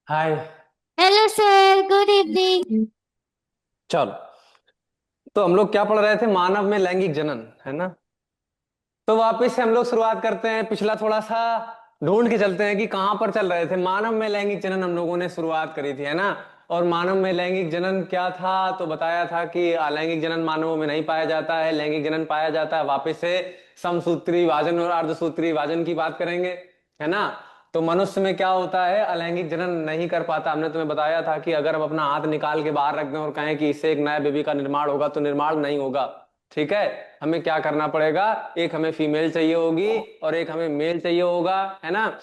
हाय। Hello sir, good evening. चलो, तो हम लोग क्या पढ़ रहे थे? मानव में लैंगिक जनन, है ना? तो वापस से हम लोग शुरुआत करते हैं। पिछला थोड़ा सा ढूंढ के चलते हैं कि कहाँ पर चल रहे थे। मानव में लैंगिक जनन हम लोगों ने शुरुआत करी थी, है ना? और मानव में लैंगिक जनन क्या था? तो बताया था कि अलैंगिक जनन मानवों में नहीं पाया जाता है, लैंगिक जनन पाया जाता है। वापस से समसूत्री विभाजन और अर्धसूत्री विभाजन की बात करेंगे, है ना? तो मनुष्य में क्या होता है? अलैंगिक जनन नहीं कर पाता। हमने तुम्हें बताया था कि अगर हम अपना हाथ निकाल के बाहर रख दें और कहें कि इससे एक नया बेबी का निर्माण होगा, तो निर्माण नहीं होगा। ठीक है? हमें क्या करना पड़ेगा? एक हमें फीमेल चाहिए होगी और एक हमें मेल चाहिए होगा, है ना?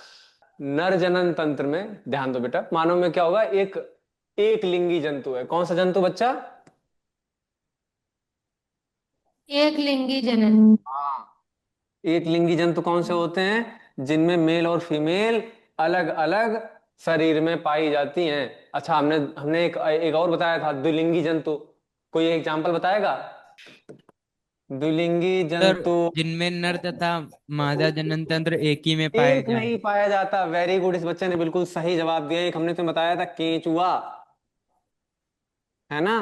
नर जनन तंत्र में ध्यान दो बेटा, मानव में क्या होगा? एक एक लिंगी जंतु है। कौन सा जंतु बच्चा? एक लिंगी जनन। हाँ, एक लिंगी जंतु कौन से होते हैं? जिनमें मेल और फीमेल अलग अलग शरीर में पाई जाती हैं। अच्छा, हमने हमने एक एक और बताया था, द्विलिंगी जंतु। कोई एग्जांपल बताएगा? द्विलिंगी सर, जंतु। जिनमें नर तथा मादा जनन तंत्र एक ही में पाए एक जाएं। नहीं पाया जाता। वेरी गुड, इस बच्चे ने बिल्कुल सही जवाब दिया। एक हमने तुम्हें बताया था केंचुआ, है ना?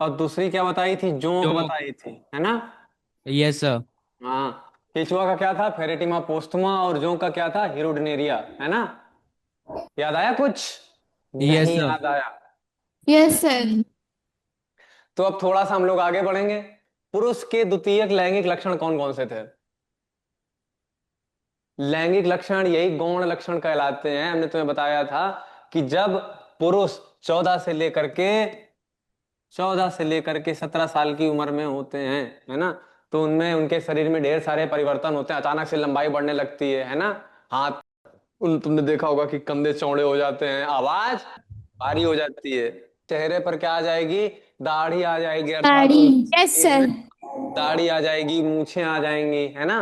और दूसरी क्या बताई थी? जोंक जो बताई थी, है ना? Yes sir. हाँ। केंचुआ का क्या था? फेरेटिमा पोस्टुमा। और जोंक का क्या था? हिरुडनेरिया, है ना? याद आया कुछ? यस नहीं सर। याद आया? Yes sir. तो अब थोड़ा सा हम लोग आगे बढ़ेंगे। पुरुष के द्वितीयक लैंगिक लक्षण कौन कौन से थे? लैंगिक लक्षण यही गौण लक्षण कहलाते हैं। हमने तुम्हें बताया था कि जब पुरुष 14 से लेकर के 17 साल की उम्र में होते हैं, है ना? तो उनमें उनके शरीर में ढेर सारे परिवर्तन होते हैं। अचानक से लंबाई बढ़ने लगती है ना? हाथ, उन तुमने देखा होगा कि कंधे चौड़े हो जाते हैं, आवाज भारी हो जाती है। चेहरे पर क्या आ जाएगी? दाढ़ी आ जाएगी, अर्थात साड़ी। उन यस एज सर। में दाढ़ी आ जाएगी, मूछें आ जाएंगी, है ना?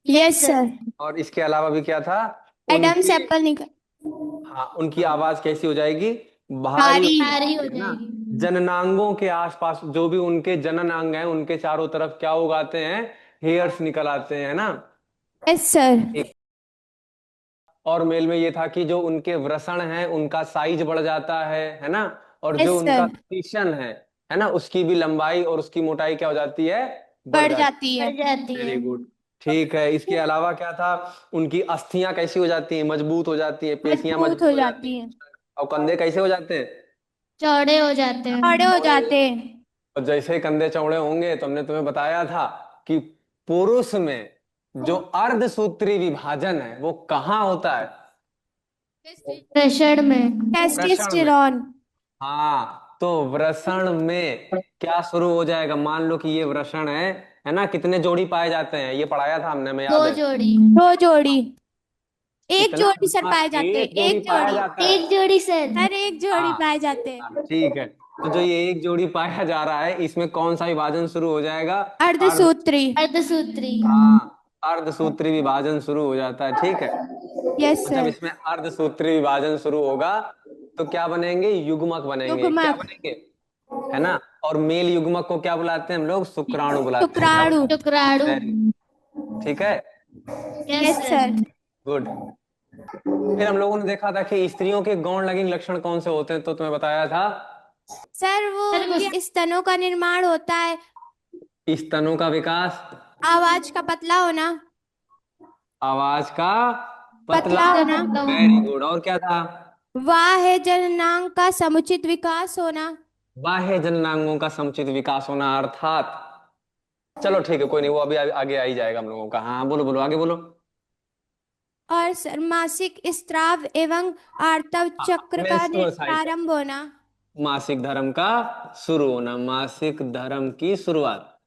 Yes sir. और इसके अलावा भी क्या था? एडम्स उनकी, एप्पल निकल। हाँ, उनकी आवाज कैसी हो जाएगी? भारी हो भारी भारी हो जाएगी, है ना? जाएगी। जननांगों के आसपास जो भी उनके जनन अंग हैं, उनके चारों तरफ क्या उगाते हैं? हेयर्स निकल आते हैं, है ना? Yes sir. एक और मेल में ये था कि जो उनके वृषण हैं उनका साइज बढ़ जाता है ना? और यस जो उनका सर। स्टिशन है ना, उसकी भी लंबाई और उसकी मोटाई क्या हो जाती है? बढ़ बढ़ जाती जाती है। है। बढ़ जाती है। Very good. ठीक है, इसके अलावा क्या था? उनकी अस्थियां कैसी हो जाती हैं? मजबूत हो जाती है, पेशियां मजबूत मजबूत हो हो जाती जाती हैं। है। और कंधे कैसे हो जाते हैं? चौड़े हो जाते हैं। बड़े हो चौड़े हो जाते जाते हैं। हैं। और जैसे ही कंधे चौड़े होंगे, तो हमने तुम्हें बताया था कि पुरुष में जो अर्धसूत्री विभाजन है वो कहाँ होता है? प्रेशर में। वृषण में। टेस्टोस्टेरोन। हाँ, तो वृषण में क्या शुरू हो जाएगा? मान लो कि ये वृषण है ना? कितने जोड़ी पाए जाते हैं? ये पढ़ाया था हमने, हमें दो याद है। जोड़ी। दो जोड़ी। एक कितना? जोड़ी सर हाँ, पाए जाते हैं, एक जोड़ी एक पाया जोड़ी। जाता है। एक जोड़ी सर। हर एक जोड़ी हाँ, पाए जाते हैं। हाँ, ठीक है। तो जो ये एक जोड़ी पाया जा रहा है, इसमें कौन सा विभाजन शुरू हो जाएगा? अर्ध अर्धसूत्री। अर्धसूत्री। हाँ, अर्धसूत्री विभाजन शुरू हो जाता है। ठीक है? यस और जब सर। इसमें अर्धसूत्री विभाजन शुरू होगा, तो क्या बनेंगे? युग्मक बनेंगे। क्या युग्मक। बनेंगे? है ना? और मेल युग्मक को क्या बुलाते हैं हम लोग? शुक्राणु बुलाते हैं। क्या शुक्राणु। बुलाते शुक्राणु। हैं? वेरी, ठीक है। Yes yes sir. गुड। फिर हम लोगों ने देखा था कि स्त्रियों के गौण लैंगिक लक्षण कौन से होते हैं, तो तुम्हें बताया था सर वो उनके स्तनों का निर्माण होता है। स्तनों का विकास, आवाज का पतला होना। आवाज का पतला पतला होना। होना। Very good. और क्या था? वाह जननांग का समुचित विकास होना। बाह्य जननांगों का समुचित विकास होना, अर्थात, चलो ठीक है, कोई नहीं, वो अभी आगे आ ही जाएगा हम लोगों का। हाँ, बोलो बोलो, आगे बोलो। और सर मासिक स्त्राव एवं आर्तव चक्र का मेंस्ट्रुअल साइकिल, प्रारंभ होना। मासिक धर्म का शुरू होना, मासिक धर्म की शुरुआत,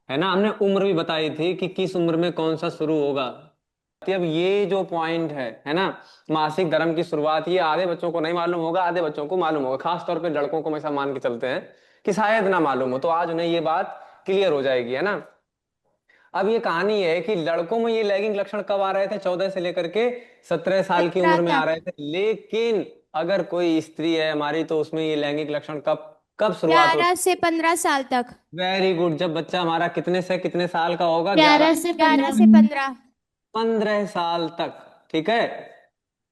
है ना? हमने उम्र भी बताई थी कि किस उम्र में कौन सा शुरू होगा। तो अब ये जो पॉइंट है ना, मासिक धर्म की शुरुआत, ये आधे बच्चों को नहीं मालूम होगा, आधे बच्चों को मालूम होगा। खास तौर पे लड़कों को हम ऐसा मान के चलते हैं कि शायद ना मालूम हो, तो आज उन्हें ये बात क्लियर हो जाएगी, है ना? अब ये कहानी है कि लड़कों में ये लैगिंग लक्षण कब आ रहे थे? 14 से लेकर के 17 साल की 17 उम्र में आ तक। रहे थे। लेकिन अगर कोई स्त्री है हमारी, तो उसमें ये लैंगिक लक्षण कब कब शुरुआत होती? 11 से 15 साल तक। Very good. जब बच्चा हमारा कितने से कितने साल का होगा? 11 11 से 15। 11 से 15। 15 साल तक। ठीक है?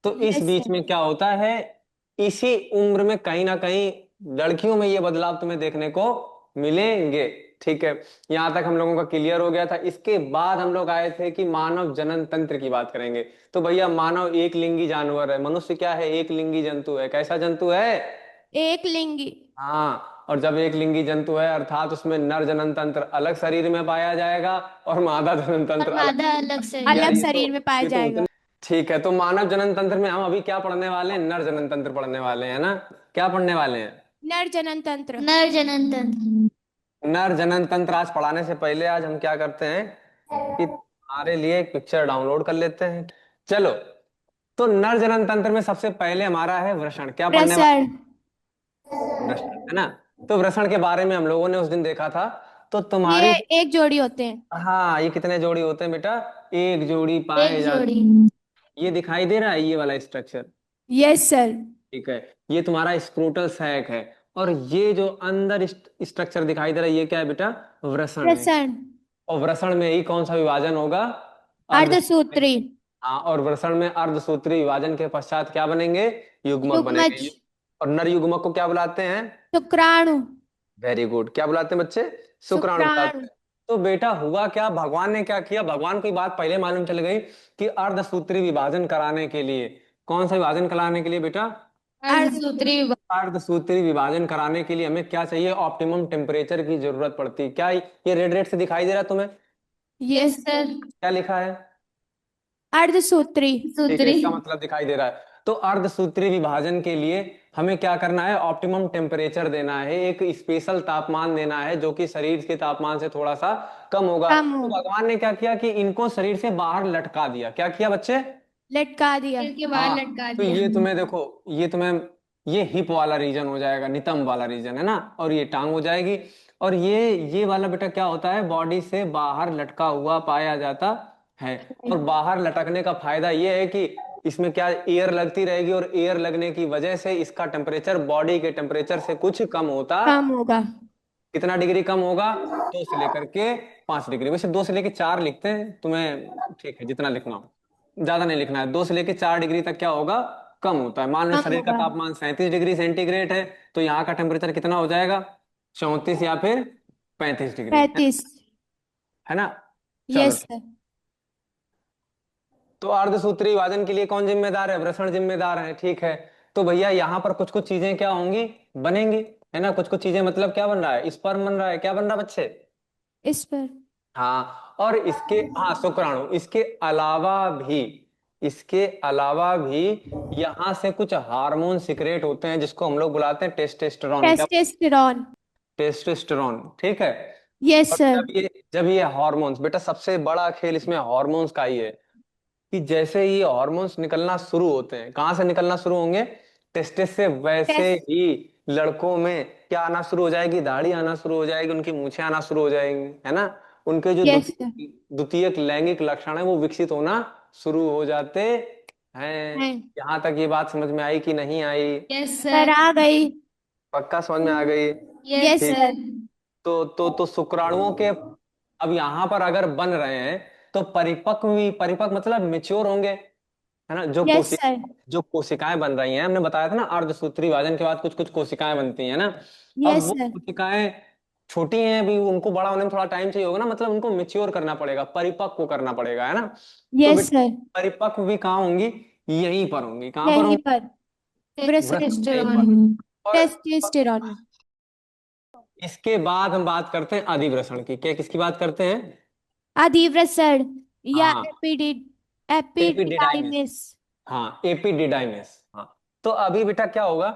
तो इस Yes, बीच sir. में क्या होता है, इसी उम्र में कहीं ना कहीं लड़कियों में ये बदलाव तुम्हें देखने को मिलेंगे। ठीक है, यहां तक हम लोगों का क्लियर हो गया था। इसके बाद हम लोग आए थे कि मानव जनन तंत्र की बात करेंगे। तो भैया मानव एक लिंगी जानवर है, मनुष्य क्या है, एक लिंगी जंतु है। कैसा जंतु है? एक लिंगी। हाँ, और जब एक लिंगी जंतु है अर्थात उसमें नर जनन तंत्र अलग शरीर में पाया जाएगा और मादा जनन तंत्र अलग। अलग से यार अलग ये शरीर में पाया ये तो जाएगा। ठीक है। तो मानव जनन तंत्र में हम अभी क्या पढ़ने वाले हैं? नर जनन तंत्र पढ़ने वाले हैं ना। क्या पढ़ने वाले हैं? नर जनन तंत्र। नर जनन तंत्र। नर जनन तंत्र। आज पढ़ाने से पहले आज हम क्या करते हैं कि तुम्हारे लिए एक पिक्चर डाउनलोड कर लेते हैं। चलो, तो नर जनन तंत्र में सबसे पहले हमारा है वृषण। क्या पढ़ने वाले? प्रसरण। वृषण, है ना। तो वृषण के बारे में हम लोगों ने उस दिन देखा था। तो तुम्हारी, ये एक जोड़ी होते हैं। हाँ, ये कितने जोड़ी होते हैं बेटा? एक जोड़ी पाए एक जाते। जोड़ी। ये दिखाई दे रहा है ये वाला स्ट्रक्चर। Yes sir. ठीक है, ये तुम्हारा स्क्रोटल सैक है। और ये जो अंदर स्ट्रक्चर दिखाई दे रहा है ये क्या है बेटा? वृषण है। प्रसरण। और वृषण में ही कौन सा विभाजन होगा? अर्धसूत्री। अर्धसूत्री। हाँ, और वृषण में अर्धसूत्री विभाजन के पश्चात क्या बनेंगे? युग्मक बनेंगे। युग्मज। और नर युग्मक को क्या बुलाते हैं? शुक्राणु। Very good. क्या बुलाते हैं बच्चे? शुक्राणु बुलाते शुक्राणु। हैं। तो बेटा हुआ क्या, भगवान ने क्या किया? भगवान को ये बात पहले मालूम चल गई कि अर्धसूत्री विभाजन कराने के लिए, कौन सा विभाजन कराने के लिए बेटा? अर्धसूत्री विभाजन। अर्धसूत्री विभाजन कराने के लिए हमें क्या चाहिए? ऑप्टिमम टेम्परेचर की जरूरत पड़ती है। क्या ये रेड रेड से दिखाई दे रहा है तुम्हें? Yes sir. क्या लिखा है? अर्धसूत्री। ठीक है, सूत्री। इसका मतलब दिखाई दे रहा है। तो अर्धसूत्री विभाजन के लिए हमें क्या करना है? ऑप्टिमम टेम्परेचर देना है, एक स्पेशल तापमान देना है जो कि शरीर के तापमान से थोड़ा सा कम होगा। कम तो हो। भगवान ने क्या किया कि इनको शरीर से बाहर लटका दिया। क्या किया बच्चे? लटका दिया। सिर के बाहर हाँ, लटका तो दिया। ये तुम्हें देखो, ये तुम्हें ये हिप वाला रीजन हो जाएगा, नितंब वाला रीजन है ना, और ये टांग हो जाएगी। और ये वाला बेटा क्या होता है? बॉडी से बाहर लटका हुआ पाया जाता है। और बाहर लटकने का फायदा ये है कि इसमें क्या, एयर लगती रहेगी, और एयर लगने की वजह से इसका टेम्परेचर बॉडी के टेम्परेचर से कुछ कम होता। कम होगा। कितना डिग्री कम होगा? 2 से लेकर के 5 डिग्री। वैसे 2 से लेकर 4 लिखते हैं तुम्हें, ठीक है, जितना लिखना हो, ज्यादा नहीं लिखना है। 2 से लेकर 4 डिग्री तक क्या होगा? कम होता है। मान लो कम शरीर का होगा। तापमान 37 डिग्री सेंटीग्रेड है, तो यहाँ का टेम्परेचर कितना हो जाएगा? 34 या फिर 35 डिग्री, 35। है ना। चलो, यस सर। तो अर्धसूत्री विभाजन के लिए कौन जिम्मेदार है? वृषण जिम्मेदार है। ठीक है, तो भैया यहाँ पर कुछ कुछ चीजें क्या होंगी? बनेंगी, है ना। कुछ कुछ चीजें मतलब क्या बन रहा है? स्पर्म बन रहा है। क्या बन रहा है बच्चे? इस पर। हाँ, और इसके, हाँ, शुक्राणु। इसके अलावा भी यहाँ से कुछ हार्मोन सिक्रेट होते हैं जिसको हम लोग बुलाते हैं टेस्टोस्टेरोन। क्या? टेस्टेस्टेरॉन। टेस्टोस्टेरोन, ठीक है। यस और सर। जब ये हार्मोन्स, बेटा सबसे बड़ा खेल इसमें हार्मोन्स का ही है कि जैसे ये हार्मोन्स निकलना शुरू होते हैं, कहाँ से निकलना शुरू होंगे? टेस्टिस से। वैसे टेस्ट। ही लड़कों में क्या आना शुरू हो जाएगी? दाढ़ी आना शुरू हो जाएगी, उनकी मूछें आना शुरू हो जाएंगी, है ना। उनके जो यस सर। द्वितीयक लैंगिक लक्षण है वो विकसित होना शुरू हो जाते हैं। है। यहाँ तक ये बात समझ में आई कि नहीं आई? Yes sir sir. आ गई। पक्का समझ में आ गई? यस यस ठीक। सर। सर। तो शुक्राणुओं के अब यहाँ पर अगर बन रहे हैं तो परिपक्व मतलब मेच्योर होंगे, है ना। Yes sir. जो कोशिकाएं बन रही हैं, हमने बताया था ना, अर्धसूत्री विभाजन के बाद कुछ कुछ कोशिकाएं बनती हैं ना। अब यस वो सर। कोशिकाएं छोटी हैं अभी, उनको बड़ा होने में थोड़ा टाइम चाहिए होगा ना, मतलब उनको मेच्योर करना पड़ेगा, परिपक्व करना पड़ेगा, है ना। तो यस बेटा सर। परिपक्व भी कहाँ होंगी? यहीं पर होंगी। कहाँ पर यहीं होंगी? पर। वृषण। वृषण में, यहीं पर। टेस्टोस्टेरोन। और टेस्टेस्टेरॉन में। इसके बाद हम बात करते हैं अधिवृषण की। क्या, किसकी बात करते हैं? अधिवृषण या हाँ, एपिडिडाइमिस। एपिडिडाइमिस। हाँ, एपिडिडाइमिस। हाँ, तो अभी बेटा क्या होगा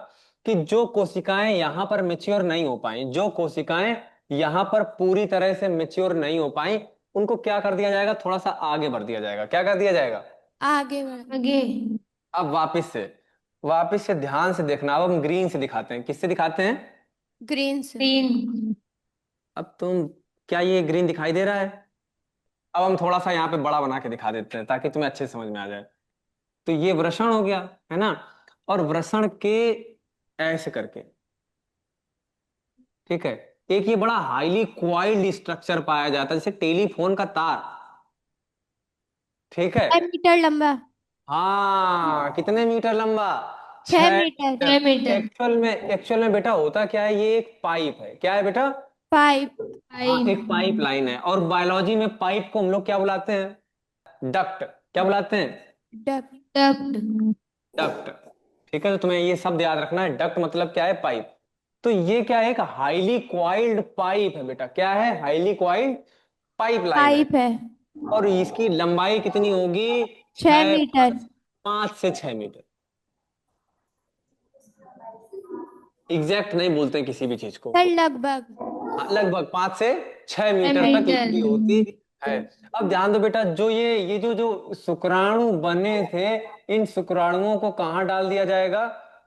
कि जो कोशिकाएं यहाँ पर मेच्योर नहीं हो पाई, जो कोशिकाएं यहाँ पर पूरी तरह से मेच्योर नहीं हो पाई, उनको क्या कर दिया जाएगा? थोड़ा सा आगे बढ़ दिया जाएगा। क्या कर दिया जाएगा? आगे बढ़। आगे। अब वापस से ध्यान से देखना। अब हम ग्रीन से दिखाते हैं। किससे दिखाते हैं? ग्रीन से। ग्रीन। अब तुम, क्या ये ग्रीन दिखाई दे रहा है? अब हम थोड़ा सा यहाँ पे बड़ा बना के दिखा देते हैं ताकि तुम्हें अच्छे से समझ में आ जाए। तो ये वृषण हो गया, है ना। और वृषण के ऐसे करके, ठीक है, एक ये बड़ा हाईली क्वाइल्ड स्ट्रक्चर पाया जाता है जैसे टेलीफोन का तार, ठीक है। 5 मीटर लंबा। हाँ, कितने मीटर लंबा? 6 मीटर। 6 मीटर। एक्चुअल में बेटा होता क्या है, ये एक पाइप है। क्या है बेटा? पाइप। हाँ, एक पाइप लाइन है। और बायोलॉजी में पाइप को हम लोग क्या बुलाते हैं? डक्ट। क्या बुलाते हैं? डक। डक्ट। डक्ट। ठीक है, तो तुम्हें ये शब्द याद रखना है। डक्ट मतलब क्या है? पाइप। तो ये क्या है? एक हाईली क्वाइल्ड पाइप है बेटा। क्या है? हाईली क्वाइल्ड पाइप लाइन है। पाइप है। और इसकी लंबाई कितनी होगी? 6 मीटर। 5 से 6 मीटर। एग्जैक्ट नहीं बोलते हैं किसी भी चीज को। सर लगभग। हाँ, लगभग 5 से 6 मीटर तक मीटर। लंबी होती है। अब ध्यान दो बेटा, जो ये जो शुक्राणु बने थे, इन शुक्राणुओं को कहाँ डाल दिया जाएगा?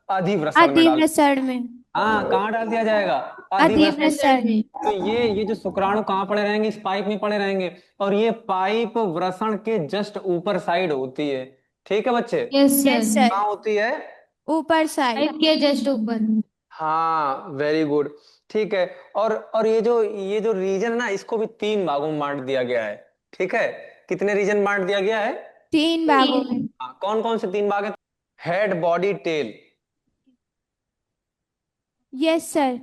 अधिवृषण में डाल। अधिवृषण में। हाँ, कहाँ डाल दिया जाएगा? अधिवृषण। अधिवृषण। तो ये जो शुक्राणु कहाँ पड़े रहेंगे? इस पाइप में पड़े रहेंगे। और ये पाइप वृषण के जस्ट ऊपर साइड होती है। ठीक है बच्चे? Yes yes sir. सर। कहाँ होती है? ऊपर साइड। पाइप के जस्ट ऊपर। हाँ, वेरी गुड। ठीक है। और ये जो रीजन है ना, इसको भी 3 भागों में बांट दिया गया है। ठीक है? कितने रीजन बांट दिया गया है? 3 भागों में। हाँ, कौन कौन से 3 भाग है? Head, body, tail. Yes sir.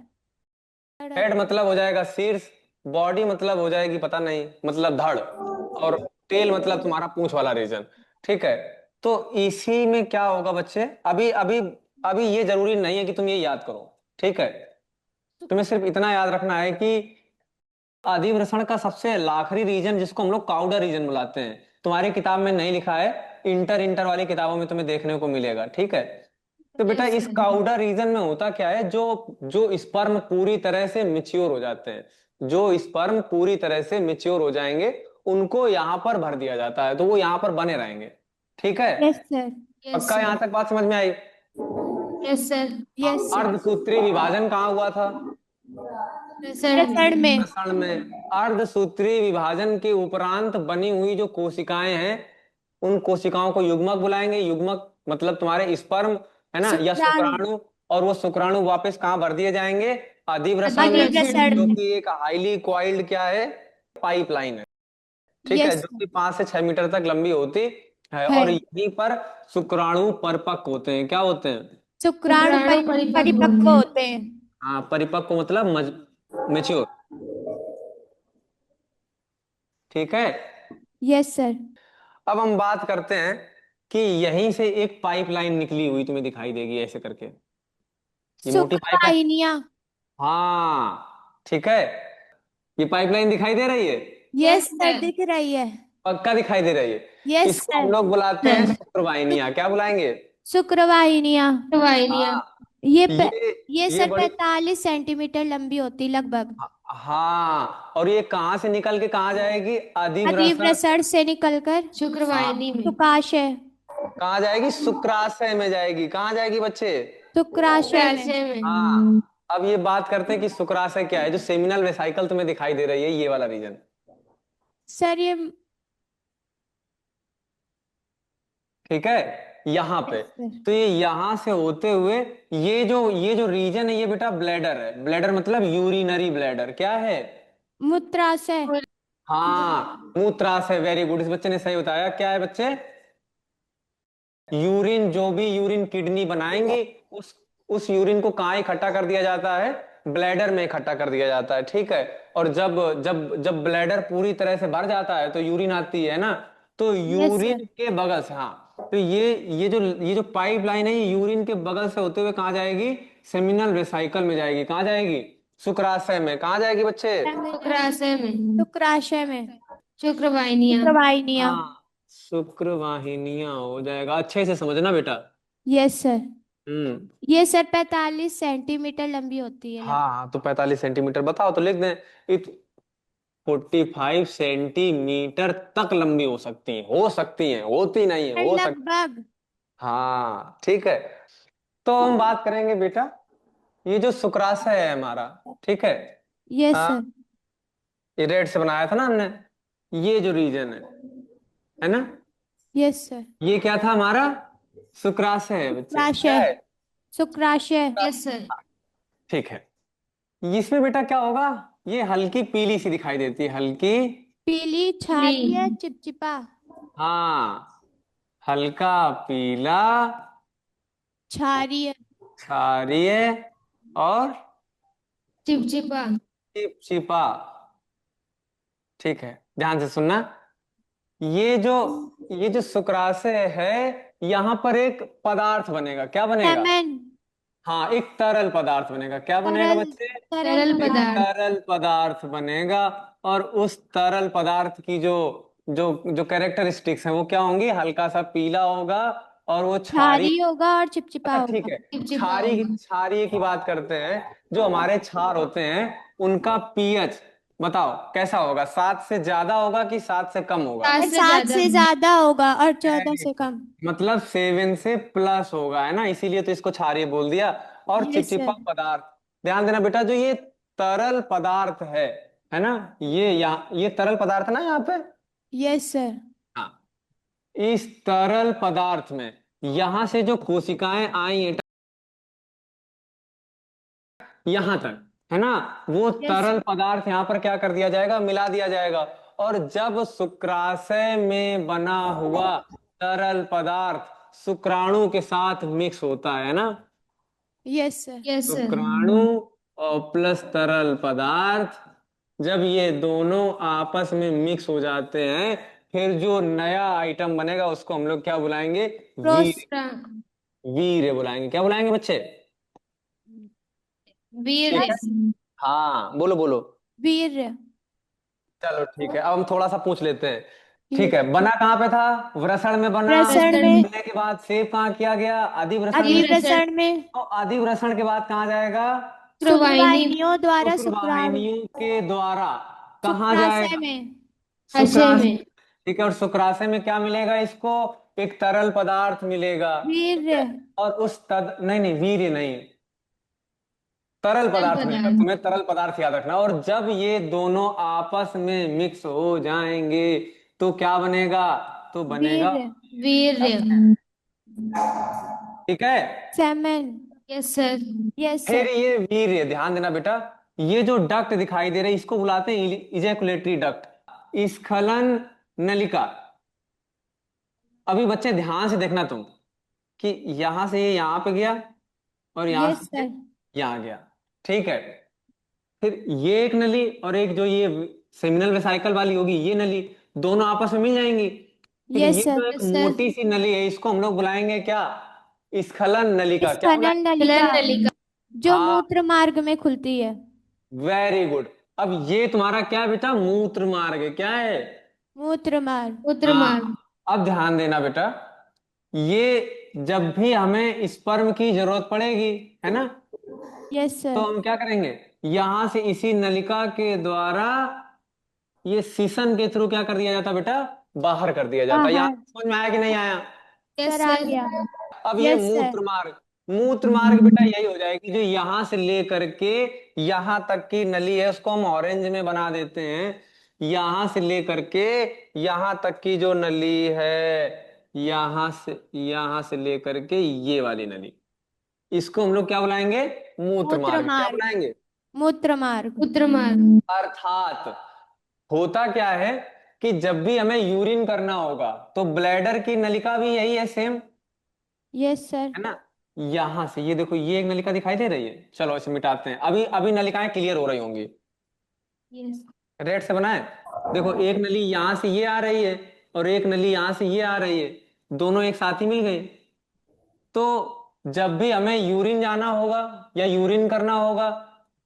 Head मतलब हो जाएगा शीर्ष। बॉडी मतलब हो जाएगी पता नहीं, मतलब धड़। और टेल मतलब तुम्हारा पूंछ वाला रीजन। ठीक है? तो इसी में क्या होगा बच्चे, अभी अभी अभी ये जरूरी नहीं है कि तुम ये याद करो। ठीक है? तुम्हें सिर्फ इतना याद रखना है कि अधिवृषण का सबसे आखिरी रीजन, जिसको हम लोग काउडर रीजन बुलाते हैं, तुम्हारी किताब में नहीं लिखा है। इंटर इंटर वाली किताबों में तुम्हें देखने को मिलेगा। ठीक है? तो बेटा, यस इस सर। काउडर रीजन में होता क्या है, जो जो स्पर्म पूरी तरह से मिच्योर हो जाते हैं, जो स्पर्म पूरी तरह से मिच्योर हो जाएंगे, उनको यहाँ पर भर दिया जाता है, तो वो यहाँ पर बने रहेंगे। ठीक है? Yes sir. यस पक्का यहां सर। तक बात समझ में आई? Yes sir. Yes sir. अर्धसूत्री विभाजन कहाँ हुआ था? प्रसरण प्रसरण में। में। प्रसरण में। अर्धसूत्री विभाजन के उपरांत बनी हुई जो कोशिकाएं हैं, उन कोशिकाओं को युग्मक बुलाएंगे। युग्मक मतलब तुम्हारे स्पर्म, है ना, या शुक्राणु। शुक्राणु। और वो शुक्राणु वापस कहाँ भर दिए जाएंगे? अधिवृषण में। अधिवृषण अधिवृषण जो में। कि एक हाईली क्वाइल्ड क्या है? पाइपलाइन है। ठीक है? यस जो सर। कि 5 से 6 मीटर तक लंबी होती है। है। और यहीं पर शुक्राणु परिपक्व होते हैं। क्या होते हैं? शुक्राणु शुक्राणु परिपक्व परिपक्व होते हैं। होते हैं। हाँ, परिपक्व मतलब मेच्योर। ठीक है? Yes sir. अब हम बात करते हैं कि यहीं से एक पाइपलाइन निकली हुई तुम्हें दिखाई देगी ऐसे करके। ये मोटी पाइपलाइन। शुक्रवाहिनियां। हाँ, ठीक है। ये पाइपलाइन दिखाई दे रही है? Yes yes sir, sir. दिख रही है। पक्का दिखाई दे रही है? यस इसको हम सर। लोग बुलाते हैं सर। शुक्रवाहिनियां। क्या बुलाएंगे? शुक्रवाहिनियां। वाहिनियां। हाँ। ये प, ये ये ये सर बड़ी। 45 सेंटीमीटर लंबी होती लगभग। हाँ, और ये कहाँ से निकल के कहाँ जाएगी? अधिवृषण। अधिवृषण से निकलकर शुक्रवाहिनी में। शुक्राशय। कहाँ जाएगी? शुक्राशय में जाएगी। कहाँ जाएगी बच्चे? शुक्राशय में। शुक्राशय में। हाँ। अब ये बात करते हैं कि शुक्राशय क्या है। जो सेमिनल वेसाइकल तुम्हें दिखाई दे रही है, ये वाला रीजन। सर ये। ठीक है? यहाँ पे। Yes sir. तो ये यहाँ से होते हुए, ये जो रीजन है, ये बेटा ब्लैडर है। ब्लैडर मतलब यूरिनरी ब्लैडर। क्या है? मूत्राशय। हाँ, मूत्राशय। वेरी गुड, इस बच्चे ने सही बताया। क्या है बच्चे? यूरिन, जो भी यूरिन किडनी बनाएंगी, उस यूरिन को कहाँ इकट्ठा कर दिया जाता है? ब्लैडर में इकट्ठा कर दिया जाता है। ठीक है? और जब जब जब ब्लैडर पूरी तरह से भर जाता है तो यूरिन आती है ना। तो यस सर। यूरिन के बगल से, हाँ, तो ये जो पाइप लाइन है, ये यूरिन के बगल से होते हुए कहाँ जाएगी? सेमिनल वेसाइकल में जाएगी। कहाँ जाएगी? शुक्राशय में। कहाँ जाएगी बच्चे? शुक्राशय में। शुक्राशय में। शुक्रवाहिनियां। शुक्रवाहिनियां। हाँ, शुक्रवाहिनियां हो जाएगा। अच्छे से समझना बेटा। Yes sir. हम्म। ये सर 45 सेंटीमीटर लंबी होती है हाँ हाँ, तो 45 सेंटीमीटर बताओ तो लिख दें। इत 45 सेंटीमीटर तक लंबी हो सकती हैं, होती नहीं है, हो सकती। लगभग। हाँ, ठीक है। तो हम बात करेंगे बेटा, ये जो शुक्राशय है हमारा। ठीक है? यस हाँ, सर। ये रेड से बनाया था ना हमने। ये जो रीजन है ना, यस सर। ये क्या था हमारा? शुक्राशय है बच्चे। क्या शुक्राशय। है? शुक्राशय। Yes sir. ठीक है। इसमें बेटा क्या होगा? ये हल्की पीली सी दिखाई देती है, हल्की। पीली पीली। क्षारीय चिपचिपा। हाँ, हल्का पीला, क्षारीय, क्षारीय और चिपचिपा। चिपचिपा। ठीक है, ध्यान से सुनना। ये जो ये जो शुक्राशय है, यहाँ पर एक पदार्थ बनेगा। क्या बनेगा? सेमेन, हाँ, एक तरल पदार्थ बनेगा। क्या बनेगा तरल, बच्चे? तरल तरल एक पदार्थ। पदार्थ। तरल पदार्थ बनेगा। और उस तरल पदार्थ की जो जो जो कैरेक्टरिस्टिक्स हैं वो क्या होंगी? हल्का सा पीला होगा और वो क्षारी। क्षारीय होगा और चिपचिपा अच्छा ठीक होगा। है, चिपचिपा क्षारी होगा। क्षारीय की बात करते हैं। जो हमारे क्षार होते हैं उनका पीएच बताओ कैसा होगा? 7 से ज्यादा होगा कि 7 से कम होगा? 7 से 7 ज्यादा। से ज्यादा होगा और 14 से कम। मतलब 7 से प्लस होगा, है ना? इसीलिए तो इसको क्षारीय बोल दिया। और यस चिपचिपा सर। पदार्थ, ध्यान देना बेटा, जो ये तरल पदार्थ है ना? ये तरल पदार्थ है ना यहाँ पे? Yes sir. हाँ, इस तरल पदार्थ में यहां से जो कोशिकाएं आई हैं यहां तक, है ना, वो यस तरल सर। पदार्थ यहां पर क्या कर दिया जाएगा? मिला दिया जाएगा। और जब शुक्राशय में बना हुआ तरल पदार्थ शुक्राणु के साथ मिक्स होता है ना, यस सर। Yes sir. शुक्राणु और प्लस तरल पदार्थ, जब ये दोनों आपस में मिक्स हो जाते हैं, फिर जो नया आइटम बनेगा उसको हम लोग क्या बुलाएंगे? वीर्य। वीर्य बुलाएंगे। क्या बुलाएंगे बच्चे? वीर। ठीक है। हाँ, बोलो बोलो। वीर्य। चलो ठीक है, अब हम थोड़ा सा पूछ लेते हैं। ठीक ठीक। है, बना कहाँ पे था? वृषण में बना। प्रसरण में, बनने के बाद सेव कहाँ किया गया? आदि वृषण में। अधिवृषण। अधिप्रसरण में, तो आदि वृषण के बाद कहाँ जाएगा? शुक्रवाहिनी। शुक्रवाहिनियों द्वारा शुक्राणु, शुक्रवाहिनियों के द्वारा कहाँ शुक्राशय जाएगा? में, आशय शुक्राशय। में। ठीक है, और शुक्राशय में क्या मिलेगा इसको? एक तरल पदार्थ मिलेगा। ठीक वीर्य। है, और उस तद नहीं नहीं, वीर्य नहीं, तरल तरल पदार्थ मिलेगा। पदार्थ। तुम्हें तरल पदार्थ याद रखना। और जब ये दोनों आपस में मिक्स हो जाएंगे तो क्या बनेगा? तो बनेगा। वीर्य, वीर्य। ठीक है। सेमेन। Yes sir. यस फिर सर। ये वीर्य, ध्यान देना बेटा, ये जो डक्ट दिखाई दे रहे हैं इसको बुलाते हैं इजैकुलेटरी डक्ट, स्खलन नलिका। अभी बच्चे ध्यान से देखना तुम, कि यहां से ये यहां पे गया और यहां यस से ये सर। यहां गया। ठीक है, फिर ये एक नली और एक जो ये सेमिनल वेसाइकल वाली होगी ये नली, दोनों आपस में मिल जाएंगी। फिर यस ये सर। जो एक यस सर। मोटी सी नली है इसको हम लोग बुलाएंगे क्या? स्खलन नलिका। क्या स्खलन बुलाएंगे? नलिका, स्खलन नलिका। जो हाँ, मूत्र मार्ग में खुलती है। Very good. अब ये तुम्हारा क्या है बेटा? मूत्र मार्ग है। क्या है? मूत्र मार्ग। मूत्र हाँ। मार्ग। अब ध्यान देना बेटा, ये जब भी हमें स्पर्म की जरूरत पड़ेगी, है ना, यस तो सर। हम क्या करेंगे? यहां से इसी नलिका के द्वारा ये सीसन के थ्रू क्या कर दिया जाता बेटा? बाहर कर दिया जाता। यहाँ बाहर। समझ में आया कि नहीं आया? यस सर आ सर। गया। अब ये यस सर। मूत्र मार्ग, मूत्र मार्ग बेटा यही हो जाएगी जो यहां से लेकर के यहां तक की नली है उसको हम ऑरेंज में बना देते हैं। यहां से लेकर के यहां तक की जो नली है, यहां से लेकर के ये वाली नली, इसको हम लोग क्या बुलाएंगे? मूत्र मूत्र मार्ग। क्या मार्ग। बुलाएंगे? मूत्र मार्ग। मूत्र मार्ग। अर्थात होता क्या है कि जब भी हमें यूरिन करना होगा तो ब्लैडर की नलिका भी यही है, सेम, यस सर। है ना? यहां से ये देखो, ये एक नलिका दिखाई दे रही है। चलो इसे मिटाते हैं, अभी अभी नलिकाएं क्लियर हो रही होंगी। यस। रेड से बनाए। देखो, एक नली यहां से ये आ रही है और एक नली यहां से ये आ रही है, दोनों एक साथ ही मिल गई। तो जब भी हमें यूरिन जाना होगा या यूरिन करना होगा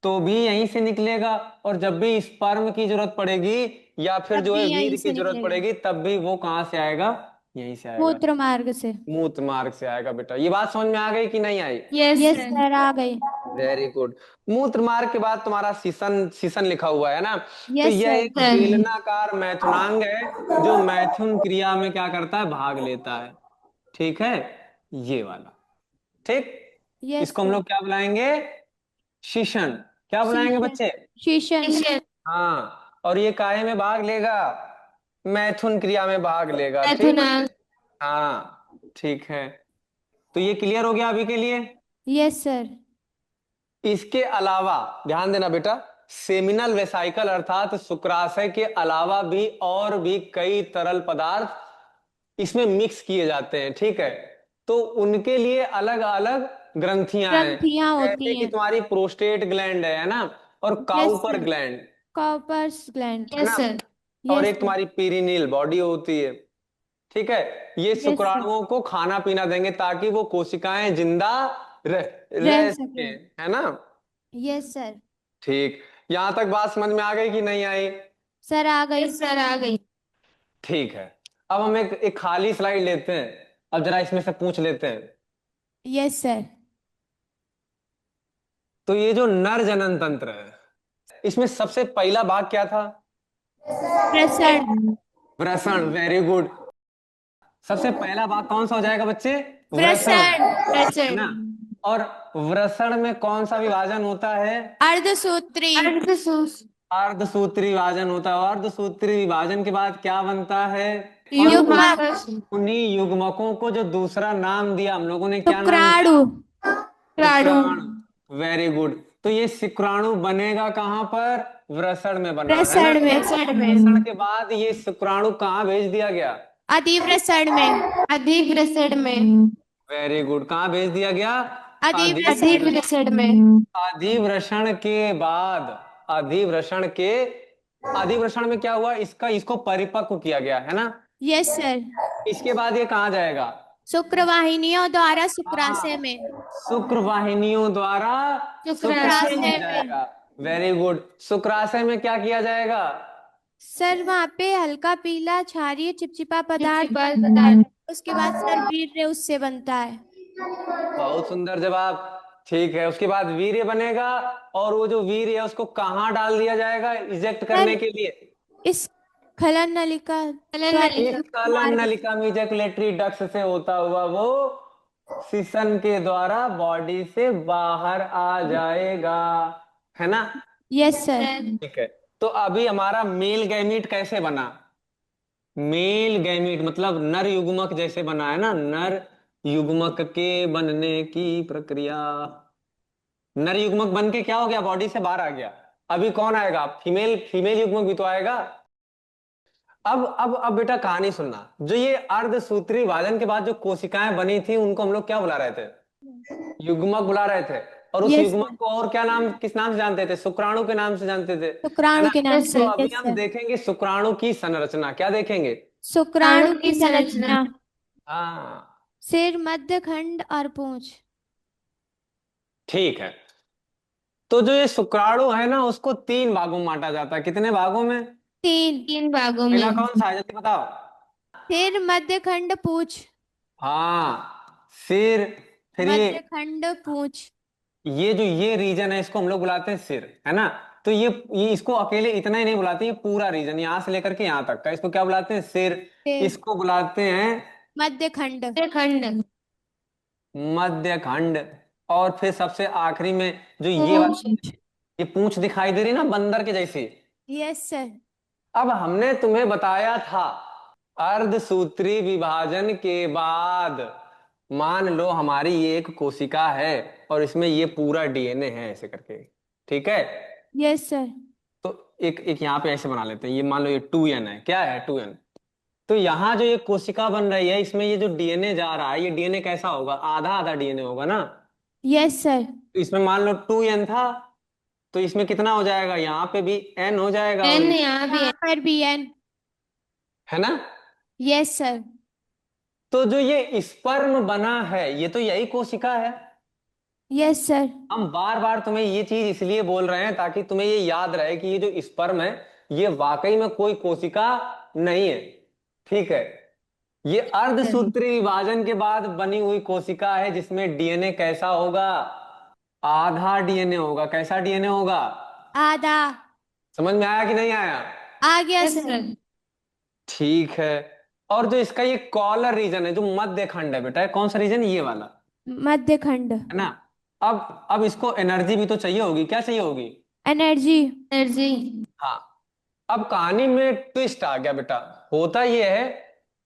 तो भी यहीं से निकलेगा। और जब भी स्पर्म की जरूरत पड़ेगी या फिर तब जो भी है यहीं वीर्य की से जरूरत निकलेगा। पड़ेगी, तब भी वो कहां से आएगा? यहीं से आएगा, मूत्र मार्ग से। मूत्र मार्ग से आएगा। बेटा ये बात समझ में आ गई कि नहीं आई? Yes yes sir. सर आ गई। Very good. मूत्र मार्ग के बाद तुम्हारा सीसन, सीसन लिखा हुआ है ना? तो यस यह सर। एक सर। बेलनाकार मैथुनांग है जो मैथुन क्रिया में क्या करता है? भाग लेता है। ठीक है, ये वाला। ठीक, यस इसको हम सर। लोग क्या बुलाएंगे? शीशन। क्या बुलाएंगे शीशन। बच्चे? शीशन। शिष्य। हाँ, और ये काहे में भाग लेगा? मैथुन क्रिया में भाग लेगा। ठीक बच्चे? मैथुनांग। हाँ ठीक है, तो ये क्लियर हो गया अभी के लिए। Yes sir. इसके अलावा ध्यान देना बेटा, सेमिनल वेसाइकल अर्थात शुक्राशय के अलावा भी और भी कई तरल पदार्थ इसमें मिक्स किए जाते हैं, ठीक है। तो उनके लिए अलग अलग ग्रंथियां हैं, ग्रंथियां होती जैसे कि हैं। तुम्हारी प्रोस्टेट ग्लैंड है ना, और yes Cowper sir. Gland, Cowper's gland. है यस ना, सर। और यस एक सर। तुम्हारी पीरिनील बॉडी होती है, ठीक है। ये यस सर। शुक्राणुओं को खाना पीना देंगे ताकि वो कोशिकाएं जिंदा रह रह सके, सके। है ना। Yes sir. ठीक, यहां तक बात समझ में आ गई कि नहीं आई? सर आ गई। यस सर, आ गई। ठीक है। अब हम एक खाली स्लाइड लेते हैं, अब जरा इसमें से पूछ लेते हैं। Yes sir. तो ये जो नर जनन तंत्र है, इसमें सबसे पहला भाग क्या था? प्रसरण। वृषण, वेरी गुड। सबसे पहला भाग कौन सा हो जाएगा बच्चे? वृषण, प्रसरण। है ना। और वृषण में कौन सा विभाजन होता है? अर्धसूत्री। अर्धसूस। अर्धसूत्री विभाजन होता है। अर्धसूत्री विभाजन के बाद क्या बनता है? और युग्मक। उन्हीं युग्मकों को जो दूसरा नाम दिया हम लोगों ने, क्या नाम दिया? शुक्राणु। शुक्राणु। शुक्राणु, वेरी गुड। तो ये शुक्राणु बनेगा कहाँ पर? वृषण में बना, है ना। प्रसरण में। प्रसरण वृषण में। के बाद ये शुक्राणु कहाँ भेज दिया गया? अधिवृषण में। अधिवृषण में। वेरी गुड, कहाँ भेज दिया गया? अधिवृषण में। अधिवृषण में। अधिवृषण के बाद, अधिवृषण के, अधिवृषण में क्या हुआ? इसको परिपक्व किया गया, है ना। Yes sir. इसके बाद ये कहाँ जाएगा? शुक्रवाहिनियों द्वारा शुक्राशय हाँ, में। शुक्र वाहिनियों द्वारा शुक्राशय शुक्राशय में शुक्राशय में। जाएगा। Very good. शुक्राशय में क्या किया जाएगा? सर वहां पे हल्का पीला क्षारीय चिपचिपा पदार्थ चिपचिपा बनता है। पदार्थ। उसके बाद सर वीर्य उससे बनता है। बहुत सुंदर जवाब। ठीक है, उसके बाद वीर्य बनेगा, और वो जो वीर्य है उसको कहाँ डाल दिया जाएगा इजेक्ट करने सर के लिए? इस खलन नलिका खलन द्वारा इस युक्त कलन मार्ग। नलिका में इजैकुलेटरी डक्ट से होता हुआ वो सिसन के द्वारा बॉडी से बाहर आ जाएगा, है ना। Yes sir. ठीक है। तो अभी हमारा मेल गैमीट कैसे बना? मेल गैमीट मतलब नर युग्मक जैसे बना है ना, नर युग्मक के बनने की प्रक्रिया। नर युग्मक बन के क्या हो गया? बॉडी से बाहर आ गया। अभी कौन आएगा? फीमेल, फीमेल युग्मक भी तो आएगा। अब बेटा कहानी सुनना। जो ये अर्धसूत्री विभाजन के बाद जो कोशिकाएं बनी थी उनको हम लोग क्या बुला रहे थे? युग्मक बुला रहे थे। और उस यस युग्मक सर। को और क्या नाम, किस नाम से जानते थे? शुक्राणु के नाम से जानते थे, है शुक्राणु ना। के नाम यस से। तो सर। अभी यस हम सर। देखेंगे शुक्राणु की संरचना। क्या देखेंगे? शुक्राणु की संरचना। हाँ, सिर, मध्य खंड और पूंछ। ठीक है। तो जो ये शुक्राणु है ना, उसको 3 भागों में बांटा जाता है। कितने भागों में? तीन। 3 भागों पहला में। कौन सा है, जल्दी बताओ। सिर, मध्य खंड, पूंछ। हाँ, सिर। फिर मध्य खंड, पूंछ। ये जो ये रीजन है इसको हम लोग बुलाते हैं सिर, है ना। तो ये इसको अकेले इतना ही नहीं बुलाते, ये पूरा रीजन यहां से लेकर के यहां तक का, इसको क्या बुलाते हैं? सिर। सिर। इसको बुलाते हैं मध्य खंड। खंड। मध्य खंड। और फिर सबसे आखिरी में जो ये पूंछ। ये पूंछ दिखाई दे रही ना बंदर के जैसी। Yes sir. अब हमने तुम्हें बताया था अर्धसूत्री विभाजन के बाद मान लो हमारी ये एक कोशिका है और इसमें ये पूरा डीएनए है, ऐसे करके, ठीक है। Yes sir. तो एक एक यहाँ पे ऐसे बना लेते हैं, ये मान लो ये 2n है। क्या है? 2n। तो यहाँ जो ये कोशिका बन रही है इसमें ये जो डीएनए जा रहा है, ये डीएनए कैसा होगा? आधा आधा डीएनए होगा ना। Yes sir. तो इसमें मान लो 2n था, तो इसमें कितना हो जाएगा? यहाँ पे भी n हो जाएगा, और एन यहाँ भी यहाँ पर भी एन। है ना। Yes sir. तो जो ये स्पर्म बना है ये तो यही कोशिका है। Yes sir. हम बार बार तुम्हें ये चीज इसलिए बोल रहे हैं ताकि तुम्हें ये याद रहे कि ये जो स्पर्म है ये वाकई में कोई कोशिका नहीं है, ठीक है। ये अर्धसूत्री विभाजन के बाद बनी हुई कोशिका है जिसमें डीएनए कैसा होगा? आधा डीएनए होगा। कैसा डीएनए होगा? आधा। समझ में आया कि नहीं आया? आ गया यस सर। सर। ठीक है। और जो इसका ये कॉलर रीजन है, जो मध्य खंड है बेटा, कौन सा रीजन? ये वाला, मध्य खंड। है ना। अब इसको एनर्जी भी तो चाहिए होगी। क्या चाहिए होगी? एनर्जी। एनर्जी। हाँ। अब कहानी में ट्विस्ट आ गया बेटा। होता यह है